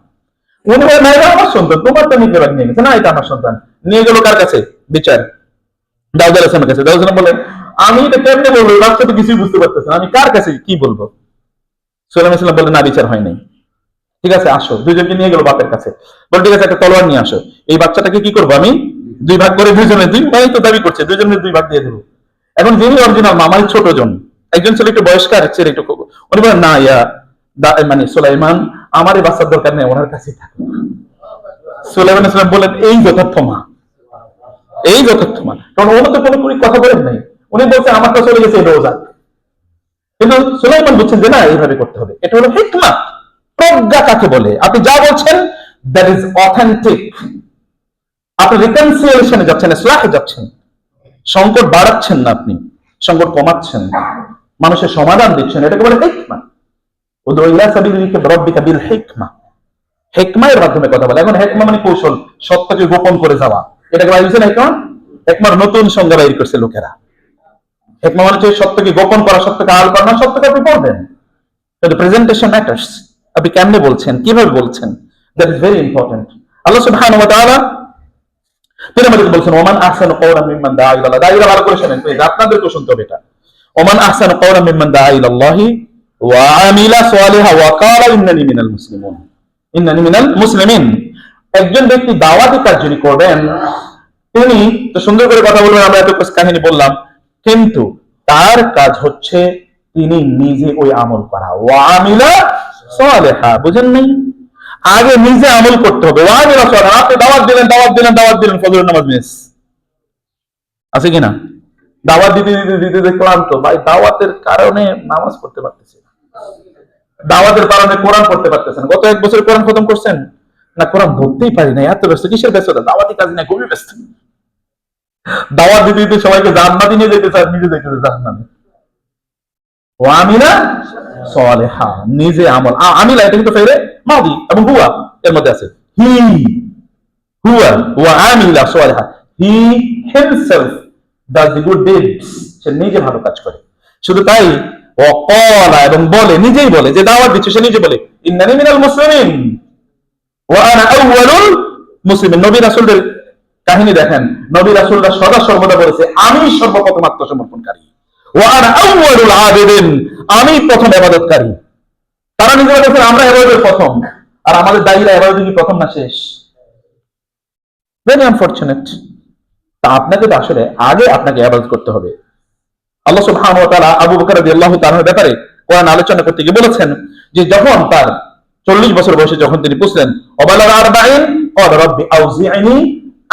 উনি বলেন না এটা আমার সন্তান, তোমার তো নেকড়ে বাঘ নিয়ে গেছে, না এটা আমার সন্তান। নিয়ে গেল কার কাছে? বিচার দাউদ আলাইহিস সালামের কাছে। দাউদ আলাইহিস সালাম বলেন আমি এটা কেমনে বলবো, বাচ্চা তো কিছুই বুঝতে পারতেছে না, আমি কার কাছে কি বলবো? সুলাইমান আলাইহিস সালাম বললেন না, বিচার হয় নাই। ঠিক আছে, আসো। দুইজনকে নিয়ে গেল বাপের কাছে, বল ঠিক আছে একটা তলোয়ার নিয়ে আসো, এই বাচ্চাটাকে কি করবো আমি দুই ভাগ করে, দুইজনে দুই ভাই তো দাবি করছে, দুইজনের দুই ভাগ দিয়ে দেবো। এখন যিনি অরিজিনাল মামাই ছোট জন, একজন ছেলে একটু বয়স্ক আর ছেলে একটু, উনি বলেন না ইয়া মানে সুলাইমান আমার এই বাচ্চার দরকার নেই, ওনার কাছেই থাকবে। সুলাইমান আলাইহিস সালাম বলেন এই যথার্থ মা, এই যথার্থ মা, কারণ উনি তো কোনো কথা বলেন নাই, উনি বলছে আমার কাছে চলে গেছে এই রোজা। কিন্তু সুলাইমান বলছেন যে না এইভাবে করতে হবে, এটা হলো হিকমা। প্রজ্ঞা কাকে বলে? আপনি যা বলছেন দ্যাট ইজ অথেন্টিক। আপনি রিকনসিলিয়েশনে যাচ্ছেন, ইসলাহে যাচ্ছেন, সংকট বাড়াচ্ছেন না, আপনি সংকট কমাচ্ছেন, মানুষের সমাধান দিচ্ছেন, এটাকে বলে হিকমা। উদউ ইলা সাবিলিকা রাব্বিকা বিল হিকমা, হিকমার মাধ্যমে কথা বলে। এখন হিকমা মানে কৌশল, সত্যকে গোপন করে যাওয়া, এটাকে বলা হয়েছে হিকমা। হিকমার নতুন সংজ্ঞা বাইর করছে লোকেরা। হিকমা মানে হচ্ছে সত্যকে গোপন করা, সত্যকে আড়াল করা না, সত্যকে আপনি বলবেন। কিন্তু প্রেজেন্টেশন ম্যাটার্স, আপনি কেমনে বলছেন, কিভাবে বলছেন, দ্যাট ইজ ভেরি ইম্পর্টেন্ট। আল্লাহ সুবহানাহু ওয়া তাআলা তিনি আমাদেরকে বলছেন ওমান আহসানু কাওলাম মিম্মান দাআ ইলাল্লাহ। দাঈরা ভালো করে শুনেন, প্লিজ আপনাদেরকে শুনতে হবে এটা। ওমান আহসানু কাওলাম মিম্মান দাআ ইলাল্লাহি ওয়া আমিলা সালিহা ওয়া ক্বালা ইন্নানি মিনাল মুসলিমিন, ইন্নানি মিনাল মুসলিমিন। একজন ব্যক্তি দাওয়াতি কাজ যিনি করবেন, তিনি তো সুন্দর করে কথা বলবেন, আমরা এত কাহিনী বললাম, কিন্তু তার কাজ হচ্ছে তিনি নিজে ওই আমল করা। ওয়া আমিলা সালিহা, বুঝেন নাই? আগে নিজে আমল করতে হবে। ওয়া আমিলা সালিহা, আপনি দাওয়াত দিলেন, ফজরের নামাজ মিস আছে কিনা? দাওয়াত দিতে দেখলাম তো ভাই, দাওয়াতের কারণে নামাজ পড়তে পারতেছি না, দাওয়াতের কারণে কোরআন পড়তে পারতেছেন। গত এক বছর কোরআন খতম করছেন না? কোরআন ধরতেই পারি না, এত ব্যস্ত। কিসের ব্যস্ততা? দাওয়াতি কাজ না, খুবই ব্যস্ত। দাওয়াত দিতে সবাইকে জান্নাতে নিয়ে যেতে চান, নিজে যেতে জান্নাতে। ওয়া আমিলা সালিহা, নিজে আমল। আমিলা এটা কিন্তু ফেরে মাদি এবং হুয়া এর মধ্যে আছে। হি হুয়া ওয়া আমিলা সালিহা, he himself does the good deeds, সে নিজে ভালো কাজ করে। শুধু তাই, ও ক্বালা, এবং বলে, নিজেই বলে, যে দাওয়াত দিচ্ছে সে নিজে বলে ইন্নানি মিনাল মুসলিমিন ওয়া আনা আউয়ালুল মুসলিমিন। নবী রাসূলদের কাহিনী দেখেন, নবী রাসূলরা সদা সর্বদা বলেছে আমি সর্বপ্রথম আত্মসমর্পণকারী, ওয়া আনা আউয়ালুল আবিদিন, আমি প্রথম ইবাদতকারী। তারা নিজেরা বলেছেন আমরা ইবাদতের প্রথম, আর আমাদের দায়ীরা ইবাদত কি প্রথম না শেষ? Very unfortunate. তা আপনাকে তো আসলে আগে আপনাকে ইবাদত করতে হবে। আল্লাহ সুবহানাহু ওয়া তাআলা আবু বকর রাদিয়াল্লাহু তাআলার ব্যাপারে কোরআন আলোচনা করতে গিয়ে বলেছেন যে যখন তার 40 বছর বয়সে যখন তিনি বুঝলেন ওয়াবালাগ 40 ক্বালা রাব্বি আউজি'নি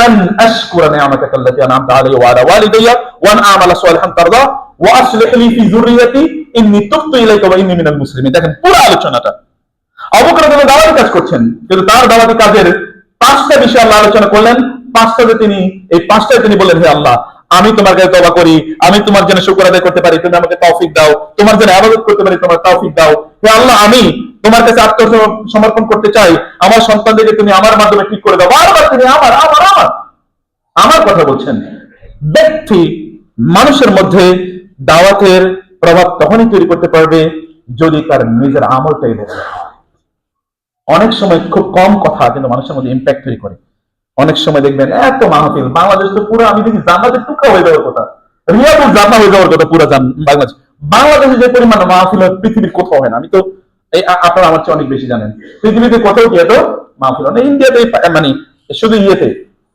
আন আশকুরা নি'মাতাকা আল্লাতী আন'আমতা আলাইয়া ওয়া আলা ওয়ালিদাইয়া ওয়া আন আ'মালা সালিহান তারদা ওয়া আসলিহ লি ফি যুররিয়্যাতি ইন্নী তুবতু ইলাইকা ওয়া ইন্নী মিনাল মুসলিমিন। দেখেন পুরো আলোচনাটা। আবু বকর রাদিয়াল্লাহু দাওয়াতি কাজ করছেন, কিন্তু তার দাওয়াতি কাজের 5টা বিষয় আল্লাহ আলোচনা করলেন। 5টাতে তিনি এই 5টায় তিনি বললেন, হে আল্লাহ, আমি তোমার কাছে তওবা করি, আমি তোমার জন্য শুকর আদায় করতে পারি, তুমি আমাকে তৌফিক দাও, তোমার জন্য ইবাদত করতে পারি, তোমার তৌফিক দাও। হে আল্লাহ, আমি তোমার কাছে আত্মসমর্পণ করতে চাই, আমার সন্তানদেরকে তুমি আমার মাধ্যমে ঠিক করে দাও। বারবার তিনি আমার আমার আমার আমার কথা বলছেন। ব্যক্তি মানুষের মধ্যে দাওয়াতের প্রভাব তখনই তৈরি করতে পারবে যদি তার নিজের আমলটাই বেড়ে যায়। অনেক সময় খুব কম কথা কিন্তু মানুষের মধ্যে ইম্প্যাক্ট তৈরি করে। অনেক সময় দেখবেন এত মাহফিল, বাংলাদেশ তো পুরো, আমি দেখি জান্নাতের টুকরা হয়ে যাওয়ার কথা, রিয়াদুল জান্নাত হয়ে যাওয়ার কথা পুরো বাংলাদেশ। বাংলাদেশে যে পরিমাণ মাহফিল হয় পৃথিবীর কোথাও হয় না। আমি তো এই আপনারা আমার চেয়ে অনেক বেশি জানেন, পৃথিবীতে কোথাও কি এত মাহফিল হয় না। ইন্ডিয়াতে মানে শুধু ইয়েতে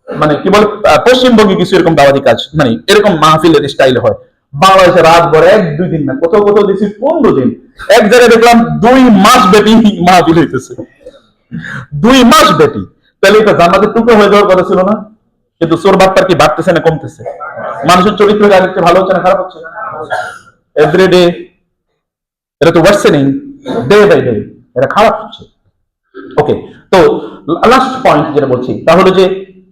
মানে কি বলে পশ্চিমবঙ্গে কিছু এরকম দাওয়াতি কাজ মানে এরকম মাহফিলের স্টাইলে হয়। বাংলাদেশে রাত ভর 1-2 দিন না, কোথাও কোথাও দেখছি 15 দিন, এক জায়গায় দেখলাম 2 মাস ব্যাপী মাহফিল হইতেছে, 2 মাস ব্যাপী। তাহলে এটা জান্নাতের টুকরো হয়ে যাওয়ার কথা ছিল না? কিন্তু চোর বাটপার কি বাড়তেছে না কমতেছে? মানুষের চরিত্র আরেকটু ভালো হচ্ছে না খারাপ হচ্ছে? এভরিডে এটা তো ওয়ার্সেনিং, ডে বাই ডে এটা খারাপ হচ্ছে। ওকে, তো লাস্ট পয়েন্ট যেটা বলছি তা হলো যে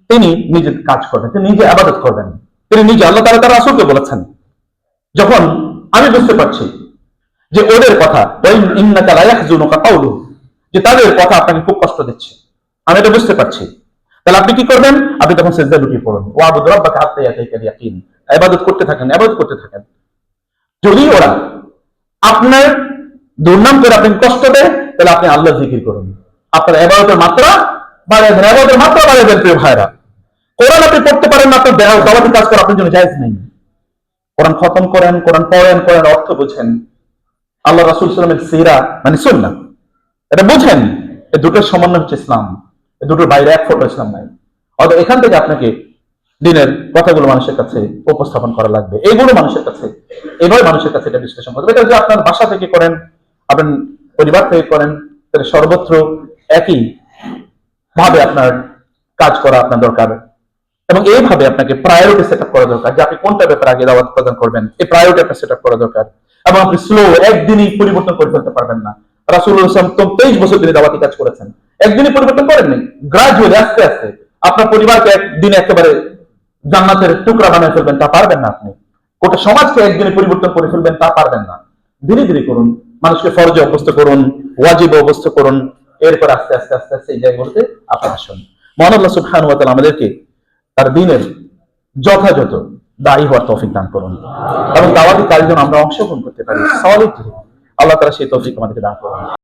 তিনি নিজে কাজ করবেন, তিনি নিজে ইবাদত করবেন, তিনি নিজে। আল্লাহ তাআলা তার রাসূলকে বলেছেন, যখন আমি বুঝতে পারছি যে ওদের কথা ইন্নাকা লা ইয়াহজুনুকা কাওলুহুম, যে তাদের কথা আপনাকে খুব কষ্ট দিচ্ছে, আমি এটা বুঝতে পারছি, তাহলে আপনি কি করবেন? আপনি তখন সিজদায় লুটিয়ে পড়ুন। ওয়াবুদ রাব্বাকা হাত্তা ইয়াতিয়াকাল ইয়াকিন, ইবাদত করতে থাকেন, ইবাদত করতে থাকেন। যদি ওরা আপনার দুর্নাম করে আপনাকে কষ্ট দেয়, তাহলে আপনি আল্লাহ জিকির করুন, আপনার ইবাদতের মাত্রা বাড়িয়ে দেন, ইবাদতের মাত্রা বাড়িয়ে দেন। প্রিয় ভাইরা, কোরআন আপনি পড়তে পারেন না, আপনার দাওয়াতি কাজ করা আপনার জন্য জায়েজ নেই। কোরআন খতম করেন, কোরআন পড়েন, কোরআন অর্থ বুঝেন, আল্লাহ রাসূল সাল্লাল্লাহু আলাইহি ওয়াসাল্লামের সিরা মানে সুন্নাহ এটা বুঝেন। এই দুটোর সমন্বয় হচ্ছে ইসলাম, এই দুটোর বাইরে এক ফোঁটা ইসলাম নাই। অতএব এখান থেকে আপনাকে দিনের কথাগুলো মানুষের কাছে উপস্থাপন করা লাগবে, এইগুলো মানুষের কাছে, এইভাবে মানুষের কাছে এটা বিশ্লেষণ করতে হবে। এটা যদি আপনার বাসা থেকে করেন, আপনার পরিবার থেকে করেন, তাহলে সর্বত্র একই ভাবে আপনার কাজ করা আপনার দরকার। এবং এইভাবে আপনাকে প্রায়োরিটি সেট আপ করা দরকার, যে আপনি কোনটা ব্যাপারে আগে দাওয়াত প্রদান করবেন, এই প্রায়োরিটি আপনার সেট আপ করা দরকার। এবং আপনি স্লো একদিনই পরিবর্তন করে ফেলতে পারবেন না। রাসূলুল্লাহ সাল্লাল্লাহু আলাইহি ওয়াসাল্লাম 23 বছর তিনি দাওয়াতি কাজ করেছেন, একদিনই পরিবর্তন করেননি। গ্রাজুয়ালি, আস্তে আস্তে আপনার পরিবারকে একদিনে একেবারে জান্নাতের টুকরা বানিয়ে ফেলবেন তা পারবেন না। আপনি গোটা সমাজকে একদিনে পরিবর্তন করে ফেলবেন তা পারবেন না। ধীরে ধীরে করুন, মানুষকে ফরজে অভ্যস্ত করুন, ওয়াজিবে অভ্যস্ত করুন, এরপর আস্তে আস্তে আস্তে আস্তে এই জায়গাগুলোতে আপনি আসুন। মহান আল্লাহ সুবহানাহু ওয়া তাআলা আমাদেরকে তার দ্বীনের যথাযথ দায়ী হওয়ার তৌফিক দান করুন, এবং দাওয়াতি কাজে যেন আমরা অংশগ্রহণ করতে পারি সলিডলি। আল্লাহ তাআলা সেই তৌফিক আমাদেরকে দান করুন।